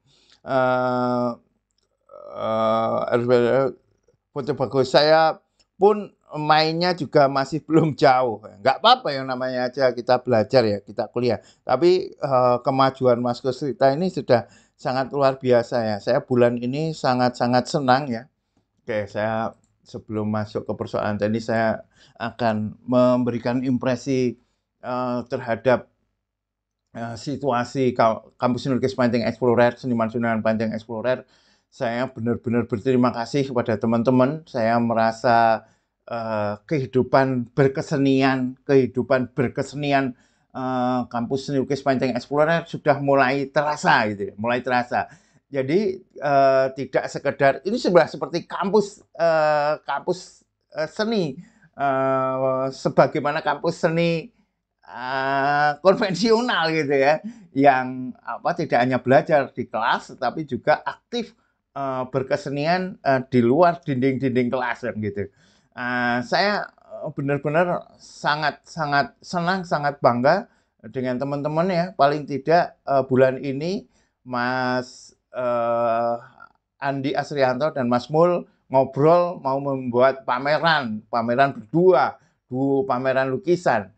Foto bagus saya pun mainnya juga masih belum jauh. Nggak apa-apa yang namanya aja kita belajar ya, kita kuliah. Tapi kemajuan Mas Kustrita ini sudah sangat luar biasa ya. Saya bulan ini sangat-sangat senang ya. Oke, saya sebelum masuk ke persoalan tadi, saya akan memberikan impresi terhadap situasi Kampus Nurkis Pancing Explorer, Seniman-seniman Pancing Explorer. Saya benar-benar berterima kasih kepada teman-teman. Saya merasa kehidupan berkesenian Kampus Nurkis Pancing Explorer sudah mulai terasa gitu ya, mulai terasa. Jadi tidak sekedar ini sudah seperti kampus seni, sebagaimana kampus seni konvensional gitu ya, yang tidak hanya belajar di kelas tetapi juga aktif berkesenian di luar dinding-dinding kelas gitu. Saya benar-benar sangat senang, sangat bangga dengan teman-teman ya. Paling tidak bulan ini Mas Andi Asrianto dan Mas Mul ngobrol mau membuat pameran berdua, pameran lukisan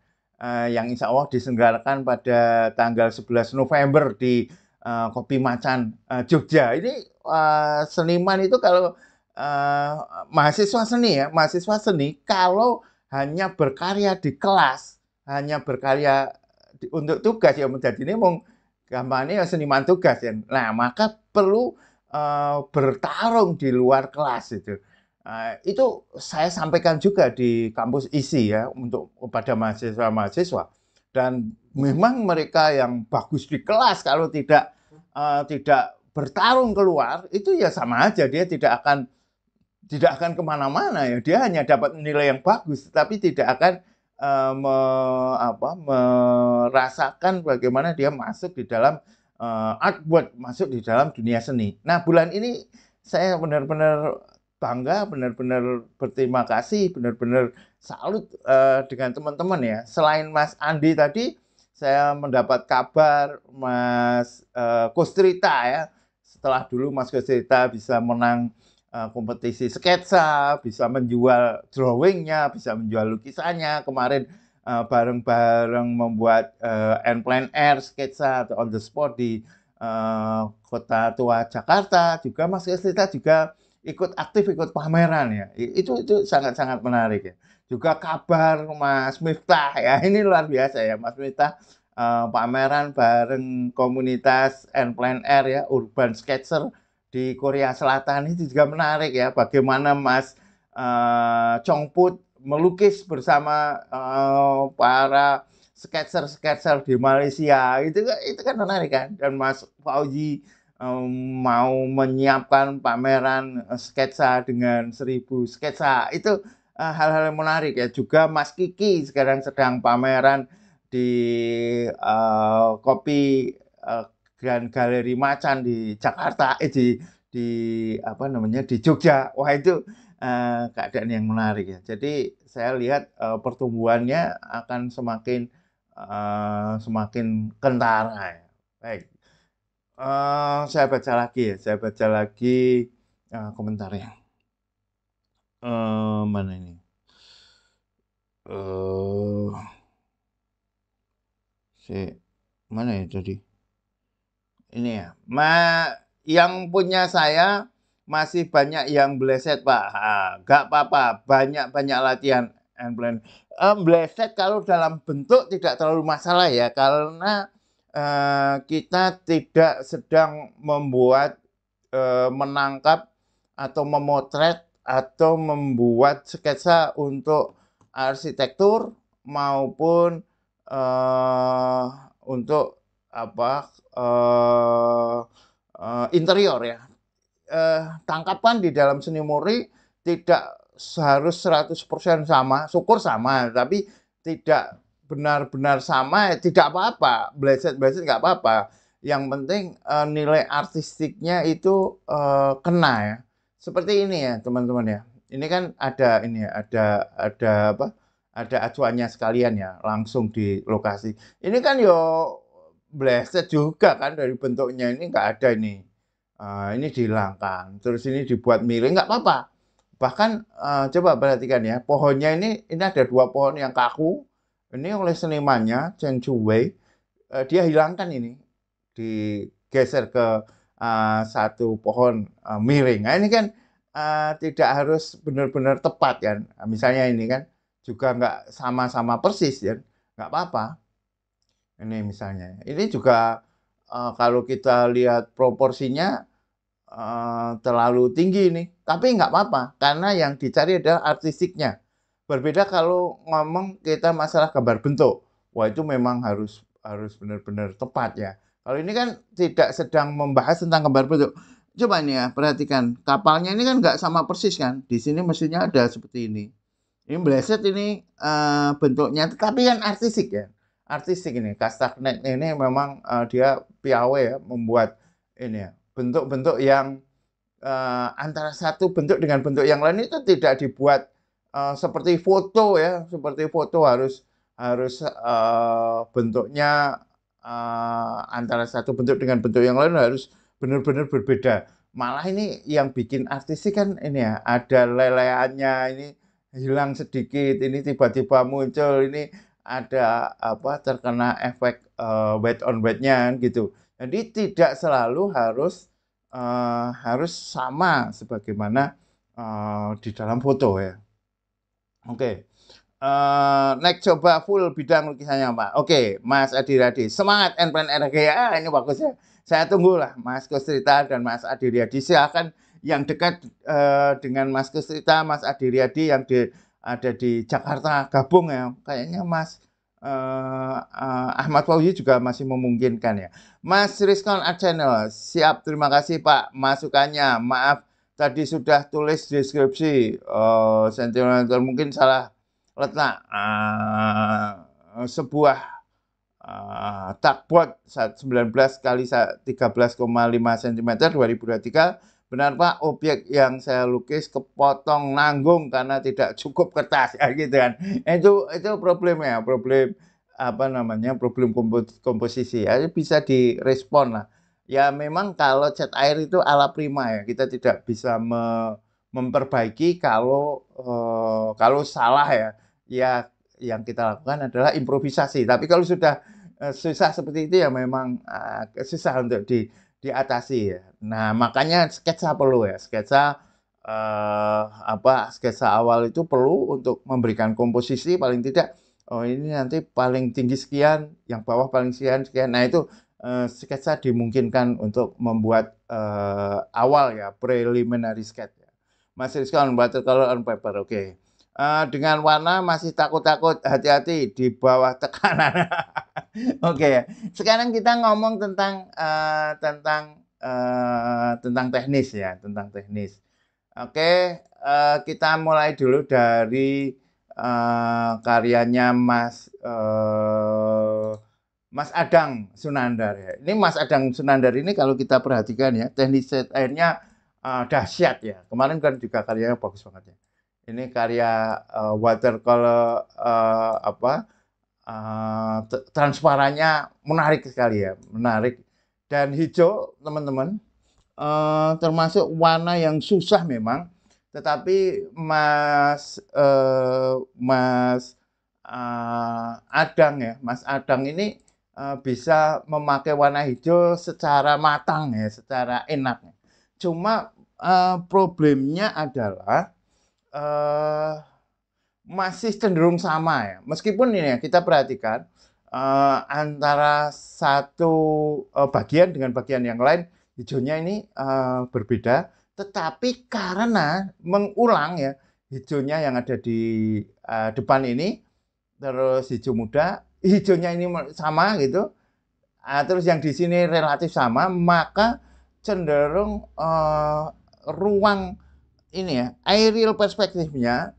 yang insya Allah diselenggarakan pada tanggal 11 November di Kopi Macan, Jogja. Ini seniman itu kalau mahasiswa seni kalau hanya berkarya di kelas, hanya berkarya untuk tugas ya menjadi ini gampangnya seniman tugas ya. Nah, maka perlu bertarung di luar kelas itu. Itu saya sampaikan juga di kampus ISI ya untuk kepada mahasiswa-mahasiswa, dan memang mereka yang bagus di kelas kalau tidak bertarung keluar itu ya sama aja, dia tidak akan kemana-mana ya, dia hanya dapat nilai yang bagus tapi tidak akan merasakan bagaimana dia masuk di dalam artwork, masuk di dalam dunia seni. Nah, bulan ini saya benar-benar bangga, benar-benar berterima kasih, benar-benar salut dengan teman-teman ya. Selain Mas Andi tadi, saya mendapat kabar Mas Kustrita ya. Setelah dulu Mas Kustrita bisa menang kompetisi sketsa, bisa menjual drawingnya, bisa menjual lukisannya. Kemarin bareng-bareng membuat en plein air sketsa atau on the spot di Kota Tua Jakarta. Juga Mas Kustrita juga ikut aktif, ikut pameran ya. Itu sangat-sangat menarik ya. Juga kabar Mas Miftah ya, ini luar biasa ya Mas Miftah, pameran bareng komunitas en plein air ya, urban sketcher di Korea Selatan. Itu juga menarik ya, bagaimana Mas Chongput melukis bersama para sketser di Malaysia. Itu kan menarik kan. Dan Mas Fauzi mau menyiapkan pameran sketsa dengan 1.000 sketsa. Itu hal-hal yang menarik ya. Juga Mas Kiki sekarang sedang pameran di Kopi Grand Galeri Macan di Jakarta, di Jogja. Wah, itu keadaan yang menarik ya. Jadi saya lihat pertumbuhannya akan semakin kentara ya. Baik. Saya baca lagi komentarnya. Mana ini? Mana ya tadi? Ini ya. Yang punya saya masih banyak yang bleset, Pak. Gak apa-apa, banyak latihan and plan. Bleset kalau dalam bentuk tidak terlalu masalah ya, karena kita tidak sedang membuat, menangkap atau memotret atau membuat sketsa untuk arsitektur maupun untuk interior ya. Tangkapan di dalam seni murni tidak harus 100% sama, syukur sama, tapi tidak benar-benar sama, tidak apa-apa, bleset-bleset nggak apa-apa. Yang penting nilai artistiknya itu kena ya. Seperti ini ya teman-teman ya. Ini kan ada ada acuannya sekalian ya, langsung di lokasi. Ini kan bleset juga kan dari bentuknya, ini nggak ada ini. Ini dihilangkan, terus ini dibuat miring, nggak apa-apa. Bahkan coba perhatikan ya, pohonnya ini ada 2 pohon yang kaku. Ini oleh senimannya Chen Chuwei, dia hilangkan ini, digeser ke satu pohon miring. Nah, ini kan tidak harus benar-benar tepat kan. Nah, misalnya ini kan juga nggak sama-sama persis ya, nggak apa-apa. Ini misalnya, ini juga kalau kita lihat proporsinya terlalu tinggi nih, tapi nggak apa-apa karena yang dicari adalah artistiknya. Berbeda kalau ngomong kita masalah gambar bentuk, wah itu memang harus harus benar-benar tepat ya. Kalau ini kan tidak sedang membahas tentang gambar bentuk. Coba nih ya, perhatikan kapalnya ini kan nggak sama persis kan. Di sini mesinnya ada seperti ini. Ini meleset ini bentuknya, tapi kan artistik ya. Artistik ini, Castagnet ini memang dia piawai ya, membuat ini ya, bentuk-bentuk yang antara satu bentuk dengan bentuk yang lain itu tidak dibuat seperti foto ya, seperti foto harus harus bentuknya antara satu bentuk dengan bentuk yang lain harus benar-benar berbeda. Malah ini yang bikin artistik kan ini ya, ada leleannya ini hilang sedikit, ini tiba-tiba muncul, ini ada apa terkena efek weight on weight-nya gitu. Jadi tidak selalu harus sama sebagaimana di dalam foto ya. Oke. Next coba full bidang lukisannya Pak. Oke, Mas Adi Radi. Semangat NPN RG. Ini bagus ya. Saya tunggulah Mas Kustrita dan Mas Adi Riyadi. Silakan yang dekat dengan Mas Kustrita, Mas Adi Riyadi yang ada di Jakarta gabung ya. Kayaknya Mas Ahmad Fauzi juga masih memungkinkan ya. Mas Rizkon Art Channel, siap. Terima kasih Pak masukannya. Maaf tadi sudah tulis deskripsi sentimeter mungkin salah letak sebuah tugboat 19 kali 13,5 cm 2023. Benar Pak, objek yang saya lukis kepotong nanggung karena tidak cukup kertas ya gitu kan. Itu problemnya, problem apa namanya, problem komposisi ya, bisa direspon lah. Ya memang kalau cat air itu ala prima ya, kita tidak bisa memperbaiki kalau salah ya. Ya yang kita lakukan adalah improvisasi. Tapi kalau sudah susah seperti itu ya memang susah untuk diatasi ya. Nah, makanya sketsa perlu ya. Sketsa awal itu perlu untuk memberikan komposisi paling tidak oh ini nanti paling tinggi sekian, yang bawah paling sekian sekian. Nah, itu sketsa dimungkinkan untuk membuat awal ya, preliminary sketch ya. Mas Rizkan, watercolor on paper. Oke. Dengan warna masih takut-takut, hati-hati di bawah tekanan. Oke, sekarang kita ngomong tentang teknis ya, tentang teknis. Oke, kita mulai dulu dari karyanya Mas Adang Sunandar ya. Ini Mas Adang Sunandar ini kalau kita perhatikan ya, teknis cat airnya dahsyat ya. Kemarin kan juga karyanya bagus banget ya. Ini karya watercolor transparannya menarik sekali ya, menarik. Dan hijau teman-teman termasuk warna yang susah memang, tetapi Mas Adang ini bisa memakai warna hijau secara matang ya, secara enak. Cuma problemnya adalah masih cenderung sama ya. Meskipun ini ya kita perhatikan antara satu bagian dengan bagian yang lain hijaunya ini berbeda, tetapi karena mengulang ya hijaunya yang ada di depan ini terus hijau muda, hijaunya ini sama gitu. Terus yang di sini relatif sama, maka cenderung ruang ini ya, aerial perspektifnya,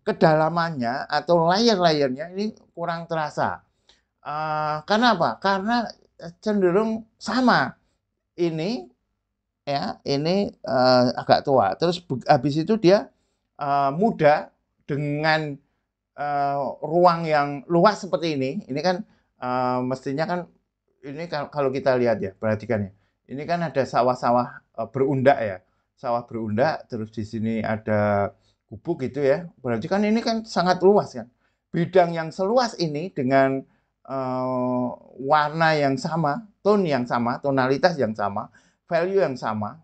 kedalamannya atau layer-layernya ini kurang terasa. Karena apa? Karena cenderung sama. Ini ya, ini agak tua. Terus habis itu dia muda dengan ruang yang luas seperti ini. Ini kan mestinya kan ini kalau kita lihat ya, perhatikan ya. Ini kan ada sawah-sawah berundak ya. Sawah berundak, terus di sini ada gubuk gitu ya. Berarti kan ini kan sangat luas kan. Bidang yang seluas ini dengan warna yang sama, tone yang sama, tonalitas yang sama, value yang sama,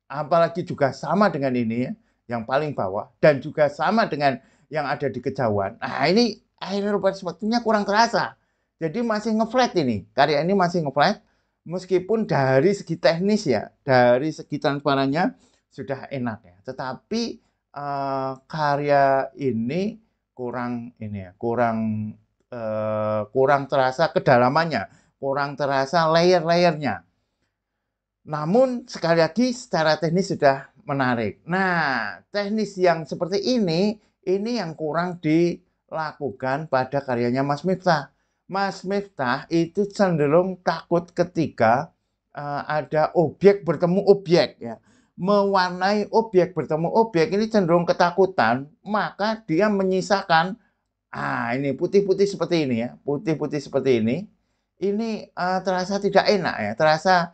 apalagi juga sama dengan ini ya, yang paling bawah dan juga sama dengan yang ada di kejauhan. Nah, ini akhirnya perspektifnya kurang terasa. Jadi masih nge-flat ini, karya ini masih nge-flat meskipun dari segi teknis ya, dari segi transparannya sudah enak ya. Tetapi karya ini kurang ini ya, kurang terasa kedalamannya, kurang terasa layer-layernya. Namun sekali lagi secara teknis sudah menarik. Nah, teknis yang seperti ini yang kurang dilakukan pada karyanya Mas Miftah. Mas Miftah itu cenderung takut ketika ada objek bertemu objek ya. Mewarnai objek bertemu objek ini cenderung ketakutan, maka dia menyisakan ini putih-putih seperti ini ya, putih-putih seperti ini. Ini terasa tidak enak ya, terasa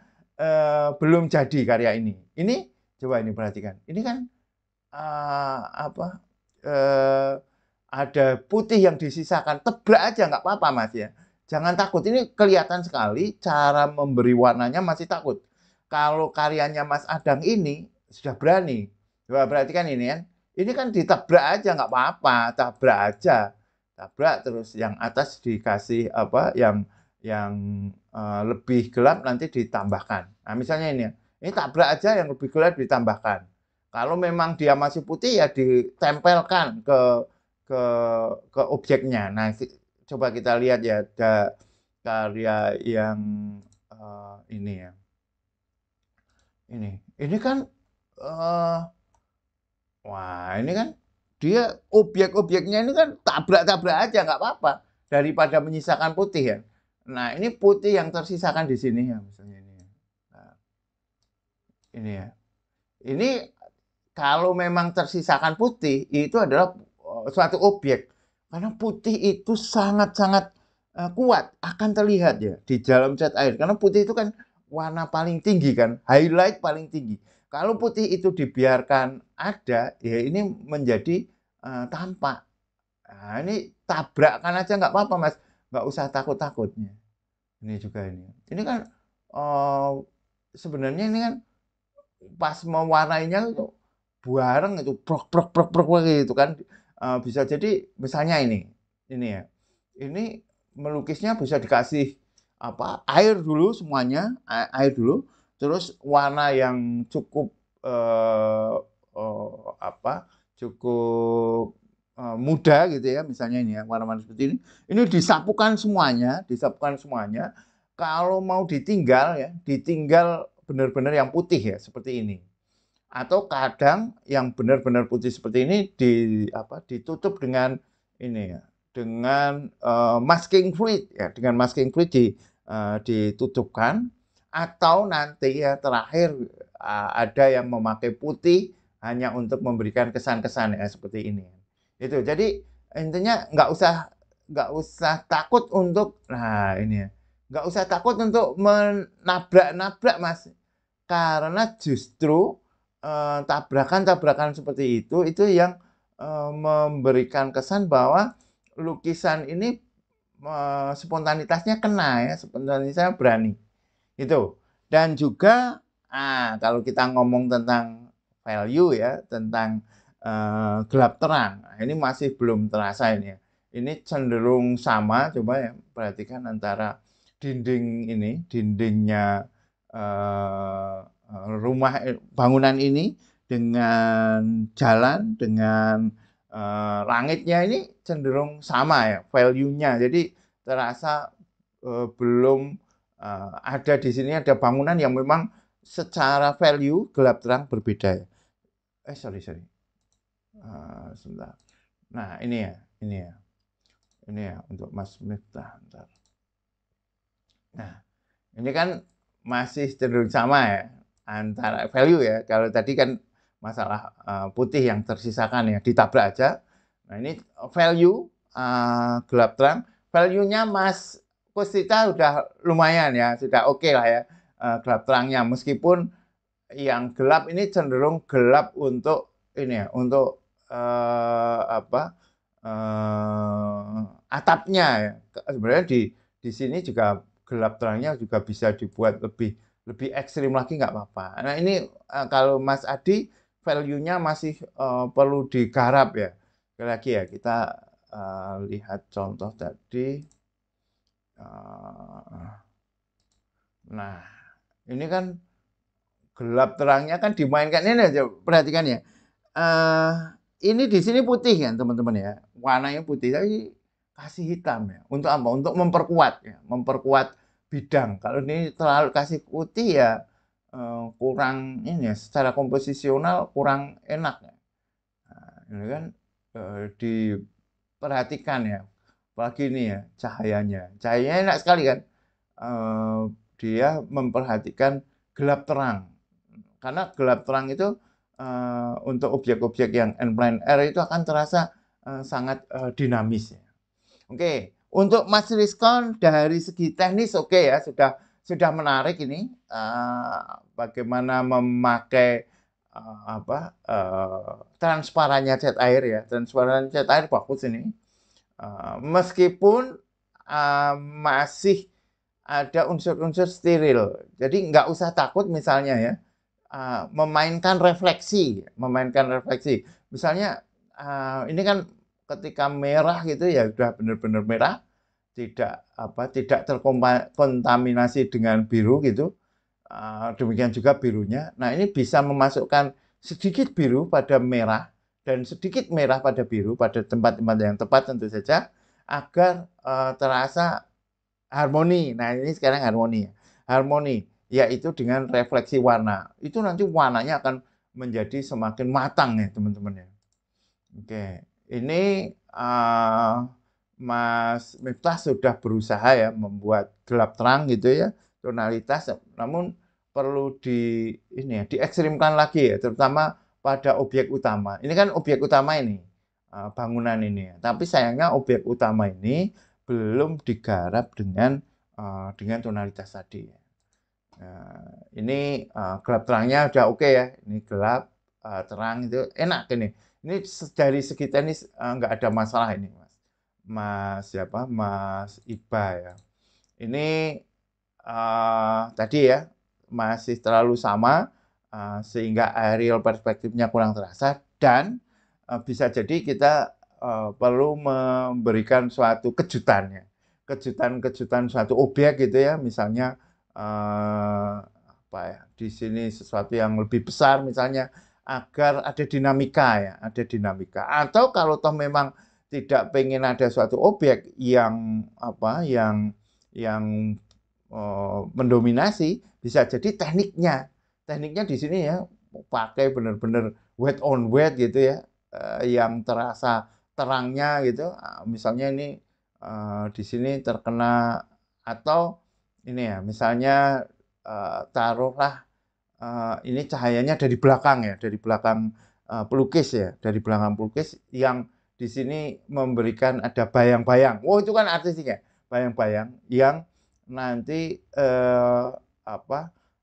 belum jadi karya ini. Ini coba ini perhatikan. Ini kan apa? Ada putih yang disisakan, tebrak aja nggak apa-apa Mas ya. Jangan takut. Ini kelihatan sekali cara memberi warnanya masih takut. Kalau karyanya Mas Adang ini sudah berani. Coba perhatikan ini kan. Ini kan ditebrak aja nggak apa-apa, tabrak aja. Tabrak terus yang atas dikasih apa yang lebih gelap nanti ditambahkan. Nah, misalnya ini tabrak aja yang lebih gelap ditambahkan. Kalau memang dia masih putih ya ditempelkan ke ke objeknya. Nah, coba kita lihat ya ada karya yang ini ya. Ini kan wah, ini kan dia objek-objeknya ini kan tabrak-tabrak aja nggak apa-apa daripada menyisakan putih ya. Nah, ini putih yang tersisakan di sini ya, misalnya ini. Nah, ini ya. Ini kalau memang tersisakan putih, itu adalah suatu objek. Karena putih itu sangat-sangat kuat, akan terlihat ya di dalam cat air. Karena putih itu kan warna paling tinggi kan, highlight paling tinggi. Kalau putih itu dibiarkan ada, ya ini menjadi tampak. Nah, ini tabrakan aja nggak apa-apa Mas, nggak usah takut-takutnya. Ini juga ini. Ini kan sebenarnya ini kan pas mewarnainya itu bareng itu prok prok prok prok gitu kan. Bisa jadi misalnya ini ya. Ini melukisnya bisa dikasih apa air dulu semuanya, air dulu, terus warna yang cukup apa cukup muda gitu ya, misalnya ini ya warna-warna seperti ini disapukan semuanya. Kalau mau ditinggal ya, ditinggal benar-benar yang putih ya seperti ini. Atau kadang yang benar-benar putih seperti ini ditutup dengan ini ya, dengan masking fluid ya, dengan masking fluid ditutupkan atau nanti ya terakhir ada yang memakai putih hanya untuk memberikan kesan-kesan ya seperti ini. Itu. Jadi intinya nggak usah takut untuk ini ya. Nggak usah takut untuk menabrak-nabrak Mas. Karena justru tabrakan-tabrakan seperti itu yang memberikan kesan bahwa lukisan ini spontanitasnya kena ya, spontanitasnya berani. Itu. Dan juga kalau kita ngomong tentang value ya, tentang gelap terang. Nah, ini masih belum terasa ini ya. Ini cenderung sama, coba ya perhatikan antara dindingnya rumah bangunan ini dengan jalan, dengan langitnya ini cenderung sama ya value-nya. Jadi terasa belum ada di sini ada bangunan yang memang secara value gelap terang berbeda ya. Sorry. Sebentar. Nah, ini ya untuk Mas Miftah. Nah, ini kan masih cenderung sama ya antara value ya. Kalau tadi kan masalah putih yang tersisakan ya ditabrak aja. Nah, ini value gelap terang. Value-nya Mas Pustita udah lumayan ya, sudah oke lah ya gelap terangnya. Meskipun yang gelap ini cenderung gelap untuk ini ya, untuk atapnya ya. Sebenarnya di sini juga gelap terangnya juga bisa dibuat lebih lebih ekstrim lagi nggak apa-apa. Nah ini kalau Mas Adi value-nya masih perlu digarap ya. Sekali lagi ya kita lihat contoh tadi. Nah ini kan gelap terangnya kan dimainkan ini aja perhatikan ya. Eh, ini di sini putih kan teman-teman ya, warnanya putih tapi kasih hitam ya. Untuk apa? Untuk memperkuat ya, memperkuat bidang. Kalau ini terlalu kasih putih ya kurang ini ya, secara komposisional kurang enak ya. Nah, ini kan diperhatikan ya, apalagi ini ya cahayanya. Cahayanya enak sekali kan. Eh, dia memperhatikan gelap terang. Karena gelap terang itu untuk objek-objek yang n-plane air itu akan terasa sangat dinamis ya. Oke, untuk Mas Rizkon dari segi teknis oke ya, sudah menarik ini bagaimana memakai transparannya cat air ya. Transparan cat air bagus ini. Meskipun masih ada unsur-unsur steril. Jadi nggak usah takut misalnya ya memainkan refleksi. Misalnya ini kan ketika merah gitu ya sudah benar-benar merah, tidak terkontaminasi dengan biru gitu. Demikian juga birunya. Nah ini bisa memasukkan sedikit biru pada merah dan sedikit merah pada biru pada tempat-tempat yang tepat tentu saja agar terasa harmoni. Nah, ini sekarang harmoni. Harmoni yaitu dengan refleksi warna. Itu nanti warnanya akan menjadi semakin matang ya, teman-teman ya. Oke. Ini Mas Miftah sudah berusaha ya membuat gelap terang gitu ya, tonalitas, namun perlu diekstrimkan lagi ya, terutama pada objek utama. Ini kan objek utama ini, bangunan ini ya. Tapi sayangnya objek utama ini belum digarap dengan tonalitas tadi. Ini gelap terangnya udah oke ya. Ini gelap, terang itu enak ini. Ini dari segi teknis nggak ada masalah ini, Mas. Mas Iba ya. Ini tadi ya masih terlalu sama sehingga aerial perspektifnya kurang terasa dan bisa jadi kita perlu memberikan suatu kejutan ya. Kejutan suatu objek gitu ya, misalnya di sini sesuatu yang lebih besar misalnya agar ada dinamika ya, ada dinamika. Atau kalau toh memang tidak pengen ada suatu objek yang mendominasi, bisa jadi tekniknya. Tekniknya di sini ya pakai benar-benar wet on wet gitu ya, yang terasa terangnya gitu. Misalnya ini di sini terkena atau ini ya, misalnya taruhlah ini cahayanya dari belakang ya, dari belakang pelukis ya, dari belakang pelukis yang di sini memberikan ada bayang-bayang. Oh itu kan artistik ya, bayang-bayang yang nanti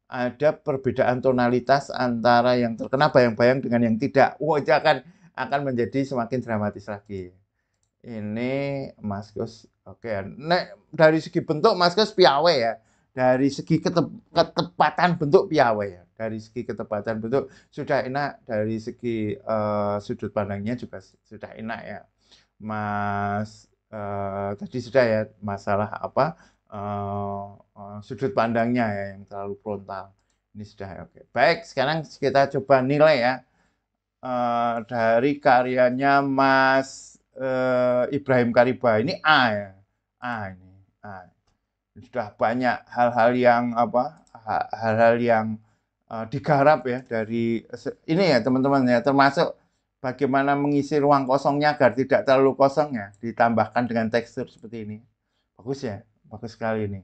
ada perbedaan tonalitas antara yang terkena bayang-bayang dengan yang tidak. Wah itu akan menjadi semakin dramatis lagi. Ini Mas Gus, oke. Nah, dari segi bentuk Mas Gus piawe ya. Dari segi ketepatan bentuk piawe ya. Dari segi ketepatan bentuk sudah enak. Dari segi sudut pandangnya juga sudah enak ya. Mas tadi sudah ya masalah sudut pandangnya ya yang terlalu frontal. Ini sudah oke. Baik, sekarang kita coba nilai ya dari karyanya Mas Ibrahim Kariba. Ini A ya. A ini. A. Sudah banyak hal-hal yang hal-hal yang digarap ya dari ini ya teman-teman ya, termasuk bagaimana mengisi ruang kosongnya agar tidak terlalu kosong ya, ditambahkan dengan tekstur seperti ini. Bagus ya, bagus sekali ini.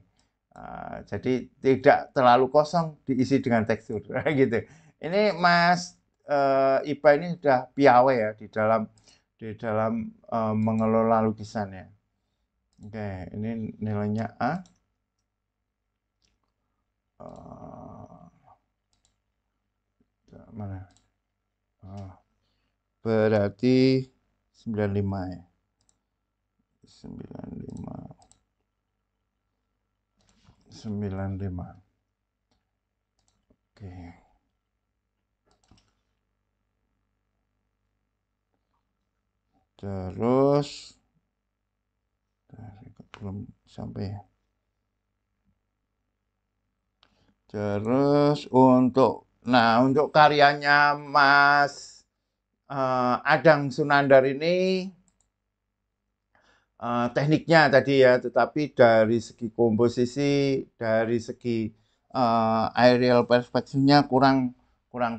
Jadi tidak terlalu kosong diisi dengan tekstur gitu. Ini Mas Iba ini sudah piawai ya di dalam mengelola lukisan ya. Oke, ini nilainya A. Mana? Berarti 95 ya. 95. Terus belum sampai ya. Terus untuk karyanya Mas Adang Sunandar ini tekniknya tadi ya, tetapi dari segi komposisi, dari segi aerial perspektifnya kurang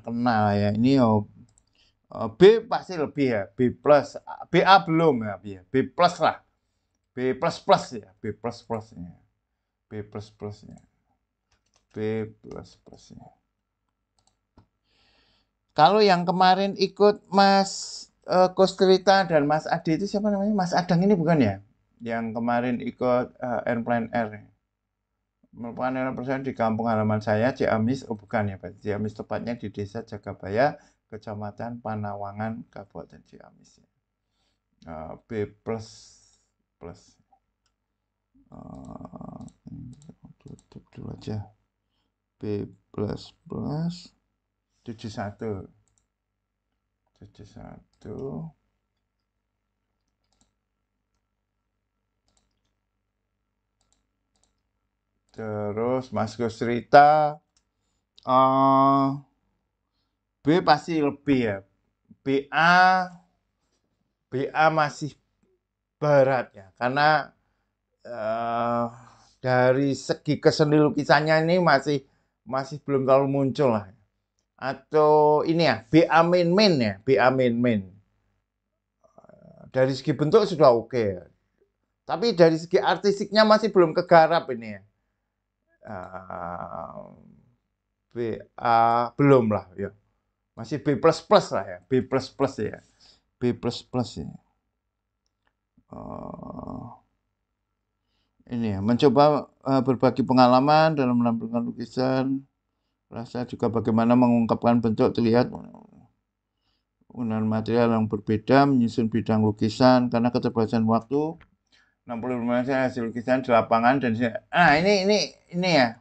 kenal ya. Ini B pasti lebih ya, B plus, BA belum ya, B plus lah, B plus plus ya, B plus plusnya, B plus plusnya, B plus plusnya. Kalau yang kemarin ikut Mas Kostrita dan Mas Adi itu siapa namanya? Mas Adang ini bukan ya? Yang kemarin ikut Airplane Air. Merupakan airplane di kampung halaman saya, Ciamis. Oh bukan ya, Pak. Ciamis tepatnya di Desa Jagabaya, Kecamatan Panawangan, Kabupaten Ciamis. B plus plus. Tutup dulu aja. B plus plus 71. Terus Mas Gusrita B pasti lebih ya. BA masih berat ya, karena dari segi keseni lukisannya ini masih belum terlalu muncul lah. Atau ini ya, BA main ya, BA main. Dari segi bentuk sudah oke ya. Tapi dari segi artistiknya masih belum kegarap ini ya. BA belum lah ya. Masih B plus plus lah ya, B plus plus ya, B plus plus ya. Ini ya, mencoba berbagi pengalaman dalam menampilkan lukisan, rasa juga bagaimana mengungkapkan bentuk terlihat penggunaan material yang berbeda, menyusun bidang lukisan karena keterbatasan waktu. 65% hasil lukisan di lapangan dan ini ya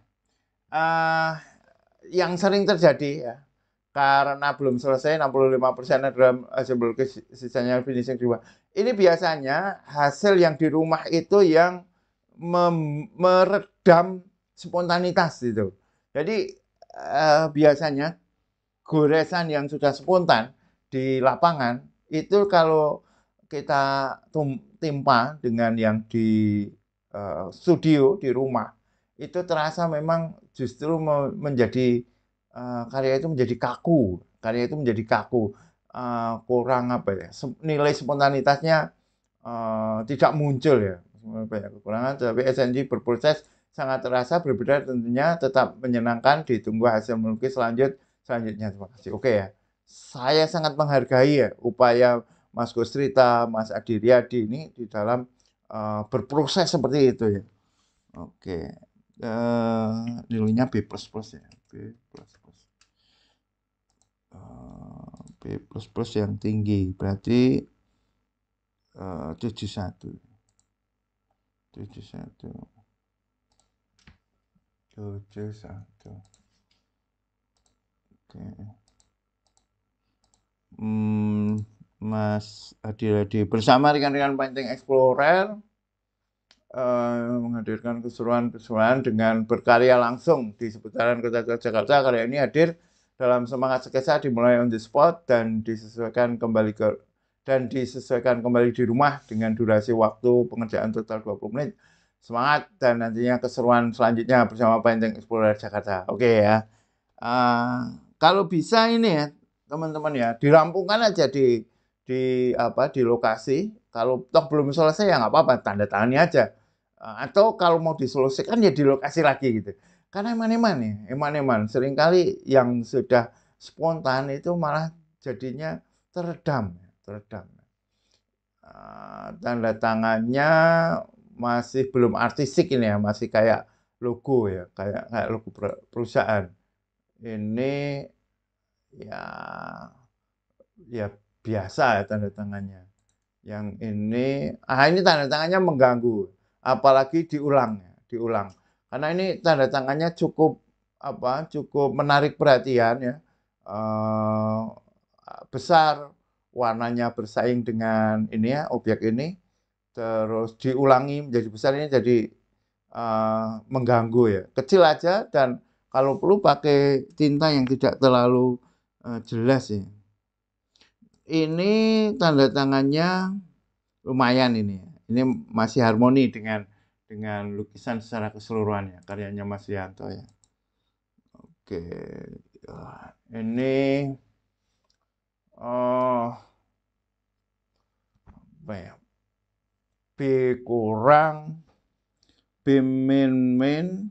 yang sering terjadi ya, karena belum selesai 65% adalah hasil lukis, sisanya finishing di rumah. Ini biasanya hasil yang di rumah itu yang meredam spontanitas itu. Jadi biasanya goresan yang sudah spontan di lapangan itu kalau kita timpa dengan yang di studio di rumah itu terasa memang justru menjadi karya itu menjadi kaku, kurang apa ya, nilai spontanitasnya tidak muncul ya, banyak kekurangan, tapi esensi berproses sangat terasa, berbeda tentunya, tetap menyenangkan, ditunggu hasil melukis selanjutnya. Terima kasih. Oke ya, saya sangat menghargai ya upaya Mas Gusrita, Mas Adi Riyadi ini di dalam berproses seperti itu ya. Oke, nilainya B plus plus ya, B plus plus. B plus plus yang tinggi berarti 71. Oke. Mas Adi bersama rekan-rekan Painting Explorer menghadirkan keseruan dengan berkarya langsung di seputaran Kota Jakarta. Karya ini hadir dalam semangat sketsa dimulai on the spot dan disesuaikan kembali di rumah dengan durasi waktu pengerjaan total 20 menit. Semangat dan nantinya keseruan selanjutnya bersama Painting Explorer Jakarta. Oke ya. Kalau bisa ini ya teman-teman ya, dirampungkan aja di lokasi. Kalau toh belum selesai ya nggak apa-apa, tanda tangani aja. Atau kalau mau diselesaikan ya di lokasi lagi gitu. Karena eman-eman seringkali yang sudah spontan itu malah jadinya teredam. Tanda tangannya masih belum artistik ini ya, masih kayak logo ya, kayak logo perusahaan. Ini ya biasa ya tanda tangannya. Yang ini tanda tangannya mengganggu, apalagi diulang. Karena ini tanda tangannya cukup menarik perhatian ya, besar, warnanya bersaing dengan ini ya, objek ini, terus diulangi menjadi besar ini jadi mengganggu ya. Kecil aja dan kalau perlu pakai tinta yang tidak terlalu jelas ya. Ini tanda tangannya lumayan ini. Ini masih harmoni dengan lukisan secara keseluruhannya, karyanya Mas Rianto ya. Oke, ini apa ya? B kurang, B min,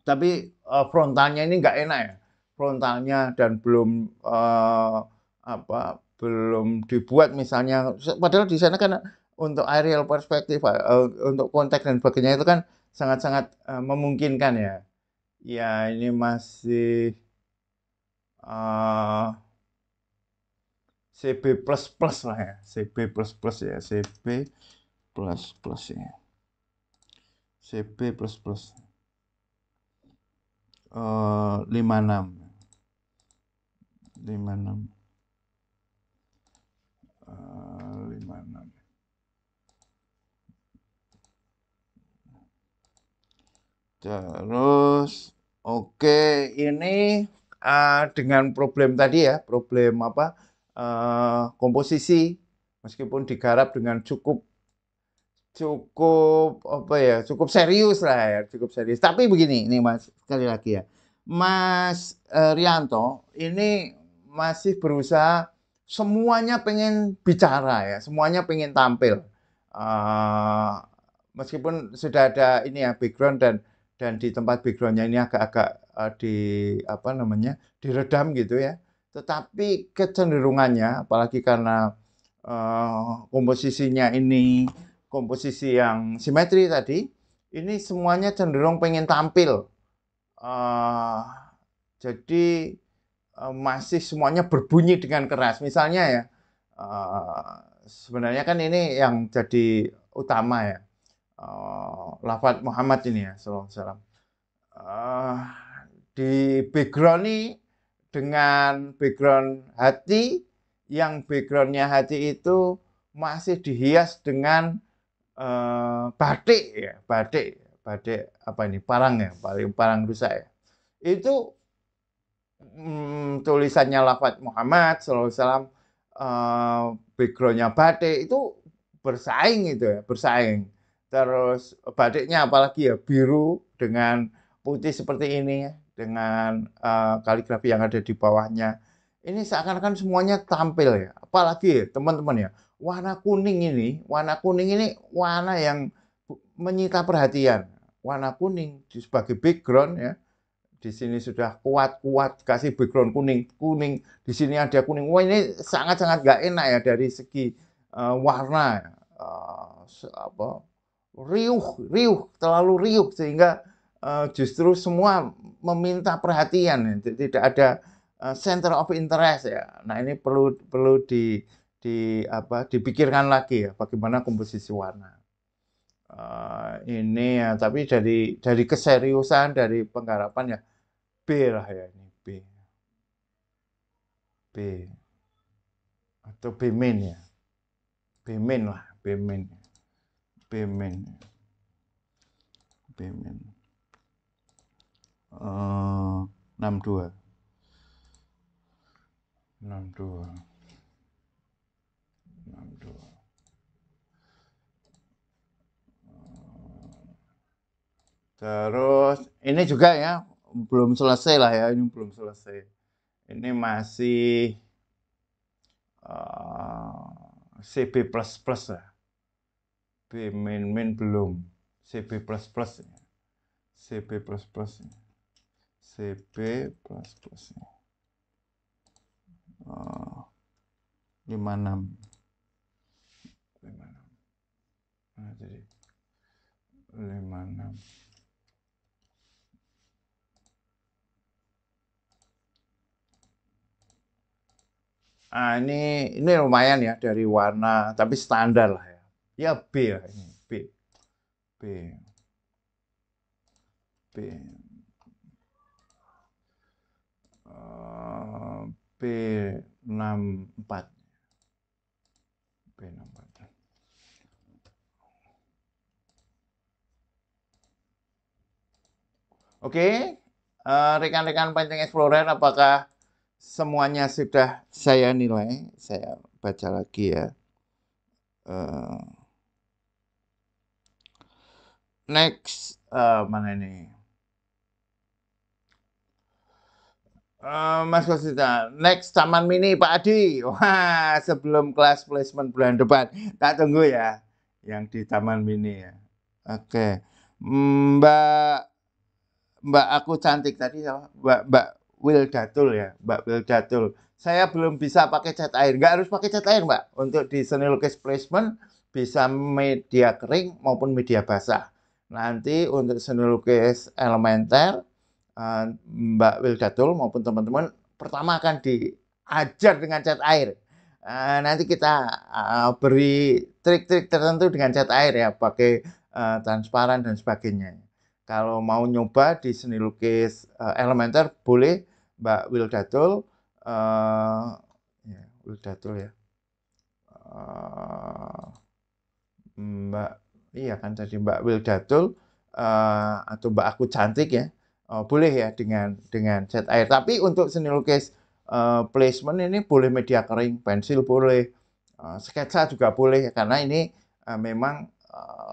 tapi frontalnya ini nggak enak ya. Frontalnya dan belum belum dibuat misalnya, padahal di sana kan untuk aerial perspektif, untuk konteks dan sebagainya itu kan sangat-sangat memungkinkan ya. Ya ini masih CB plus plus lah ya, CB plus plus ya, CB plus plus ya, CB plus plus 56, 56, 56. Terus, oke, ini dengan problem tadi ya, problem apa komposisi, meskipun digarap dengan cukup apa ya, cukup serius lah ya, cukup serius. Tapi begini, ini Mas, sekali lagi ya, Mas Rianto ini masih berusaha semuanya pengen bicara ya, semuanya pengen tampil. Meskipun sudah ada ini ya background dan di tempat backgroundnya ini agak-agak di apa namanya diredam gitu ya. Tetapi kecenderungannya, apalagi karena komposisinya ini komposisi yang simetri tadi, ini semuanya cenderung pengen tampil. Jadi masih semuanya berbunyi dengan keras. Misalnya ya, sebenarnya kan ini yang jadi utama ya, lafadz Muhammad ini ya, sallallahu alaihi wasallam. Di background ini dengan background hati, yang backgroundnya hati itu masih dihias dengan batik ya, batik apa ini, parang ya, parang rusak ya. Itu tulisannya lafadz Muhammad sallallahu alaihi wasallam, backgroundnya batik itu bersaing itu ya, bersaing. Terus batiknya apalagi ya biru dengan putih seperti ini ya, dengan kaligrafi yang ada di bawahnya. Ini seakan-akan semuanya tampil ya. Apalagi teman-teman ya, warna kuning ini warna yang menyita perhatian. Warna kuning sebagai background ya. Di sini sudah kuat-kuat kasih background kuning, di sini ada kuning. Wah, ini sangat-sangat nggak enak ya dari segi warna, apa, riuh, terlalu riuh sehingga justru semua meminta perhatian, tidak ada center of interest ya. Nah, ini perlu dipikirkan lagi ya bagaimana komposisi warna. Ini ya, tapi dari keseriusan dari penggarapan ya B lah ya ini B atau B min ya, B min lah, B min, B min, B min, 62, 62, 62. Terus ini juga ya belum selesai lah ya, ini belum selesai. Ini masih CB plus plus lah. B min belum. CB plus plus. CB plus plus. CB plus plus. 56. 56. Nah, jadi 56. Ini lumayan ya dari warna, tapi standar lah ya. Ya B lah ini, B. B. B. B64. Oke, rekan-rekan Pancing Explorer, apakah semuanya sudah saya nilai? Saya baca lagi ya. Next, mana ini? Mas Kosita, next Taman Mini Pak Adi. Wah, sebelum kelas placement bulan depan. Tak tunggu ya, yang di Taman Mini ya. Oke, Mbak Mbak aku cantik tadi sama Mbak Wildatul ya, Mbak Wildatul. Saya belum bisa pakai cat air. Nggak harus pakai cat air, Mbak. Untuk di seni lukis placement bisa media kering maupun media basah. Nanti untuk seni lukis elementer, Mbak Wildatul maupun teman-teman pertama akan diajar dengan cat air. Nanti kita beri trik-trik tertentu dengan cat air ya, pakai transparan dan sebagainya. Kalau mau nyoba di seni lukis elementer boleh Mbak Wildatul, ya, Wildatul ya, Mbak, iya kan tadi Mbak Wildatul atau Mbak Aku Cantik ya, boleh ya dengan cat air. Tapi untuk seni lukis placement ini boleh media kering, pensil boleh, sketsa juga boleh karena ini memang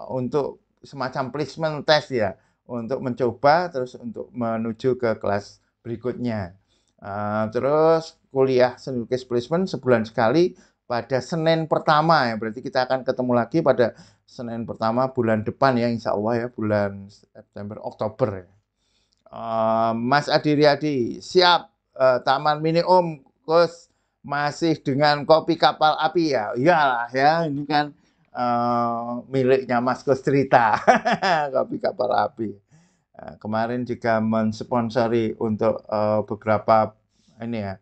untuk semacam placement test ya, untuk mencoba terus untuk menuju ke kelas berikutnya. Terus kuliah seni lukis placement sebulan sekali pada Senin pertama ya, berarti kita akan ketemu lagi pada Senin pertama bulan depan ya, insya Allah ya, bulan September Oktober ya. Mas Adi Riyadi, siap. Taman Mini Om, Kus, masih dengan kopi kapal api ya? Iyalah ya, ini kan miliknya Mas Kus Cerita, kopi kapal api. Kemarin juga mensponsori untuk beberapa ini ya,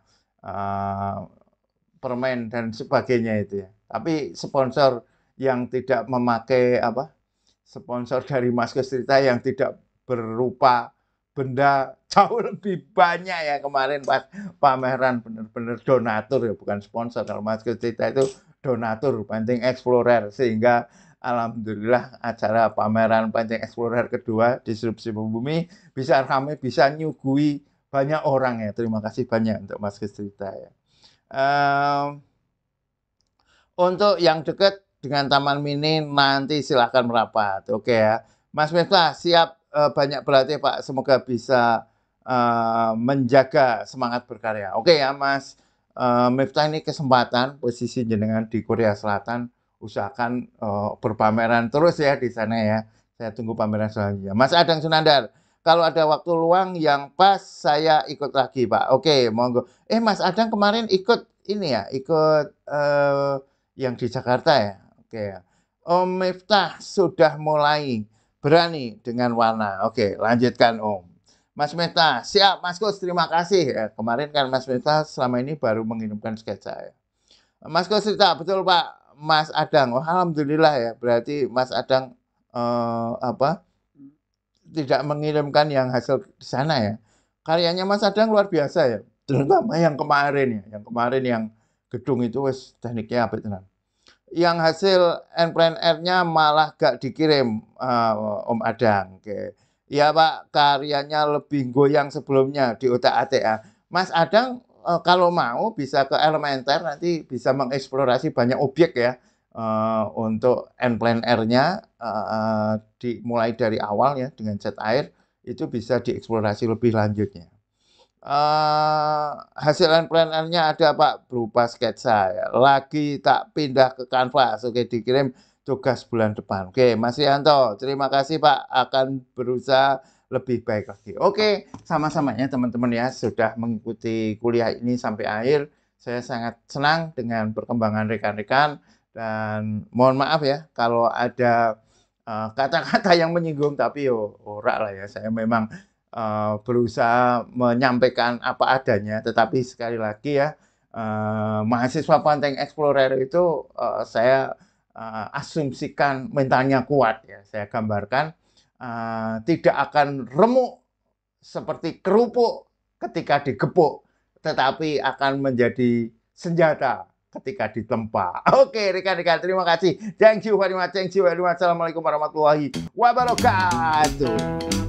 permen dan sebagainya itu ya. Tapi sponsor yang tidak memakai apa? Sponsor dari Mas Kus Cerita yang tidak berupa benda jauh lebih banyak ya kemarin pas pameran, benar-benar donatur ya, bukan sponsor. Kalau Mas Kus Cerita itu donatur Pancing Explorer, sehingga alhamdulillah acara pameran Pancing Explorer kedua Disrupsi Bumi bisa ramai, bisa nyugui banyak orang ya. Terima kasih banyak untuk Mas Kus Cerita ya. Untuk yang dekat dengan Taman Mini nanti silahkan merapat, oke ya. Mas Miftah siap banyak berlatih Pak, semoga bisa menjaga semangat berkarya. Oke ya Mas Miftah, ini kesempatan posisi jenengan di Korea Selatan, usahakan berpameran terus ya di sana ya. Saya tunggu pameran selanjutnya. Mas Adang Sunandar, kalau ada waktu luang yang pas saya ikut lagi Pak. Oke, monggo. Mas Adang kemarin ikut ini ya, ikut yang di Jakarta ya. Oke ya. Om Miftah sudah mulai berani dengan warna. Oke, lanjutkan Om. Mas Miftah, siap Mas Kus, terima kasih. Ya, kemarin kan Mas Miftah selama ini baru mengirimkan sketsa ya. Mas Kus cerita, betul Pak, Mas Adang. Oh, alhamdulillah ya, berarti Mas Adang tidak mengirimkan yang hasil di sana ya. Karyanya Mas Adang luar biasa ya. Terutama yang kemarin ya, yang gedung itu wes tekniknya apa itu. Yang hasil N-Plan R-nya malah gak dikirim Om Adang. Oke. Ya Pak, karyanya lebih goyang sebelumnya di otak ATA. Mas Adang kalau mau bisa ke Elementer, nanti bisa mengeksplorasi banyak objek ya. Untuk N-Plan R-nya mulai dari awal ya dengan cat air, itu bisa dieksplorasi lebih lanjutnya. Hasil N-Plan-nya ada Pak, berupa sketsa ya. Lagi tak pindah ke kanvas. Oke, dikirim tugas bulan depan. Oke, Mas Yanto, terima kasih Pak, akan berusaha lebih baik lagi. Oke, sama-sama ya teman-teman ya, sudah mengikuti kuliah ini sampai akhir. Saya sangat senang dengan perkembangan rekan-rekan, dan mohon maaf ya kalau ada kata-kata yang menyinggung, tapi ora lah ya, saya memang berusaha menyampaikan apa adanya, tetapi sekali lagi ya, mahasiswa Pancing Explorer itu saya asumsikan mentalnya kuat ya. Saya gambarkan tidak akan remuk seperti kerupuk ketika digepuk, tetapi akan menjadi senjata ketika ditempa. Oke, rekan-rekan, terima kasih. Thank you very much. Assalamualaikum warahmatullahi wabarakatuh.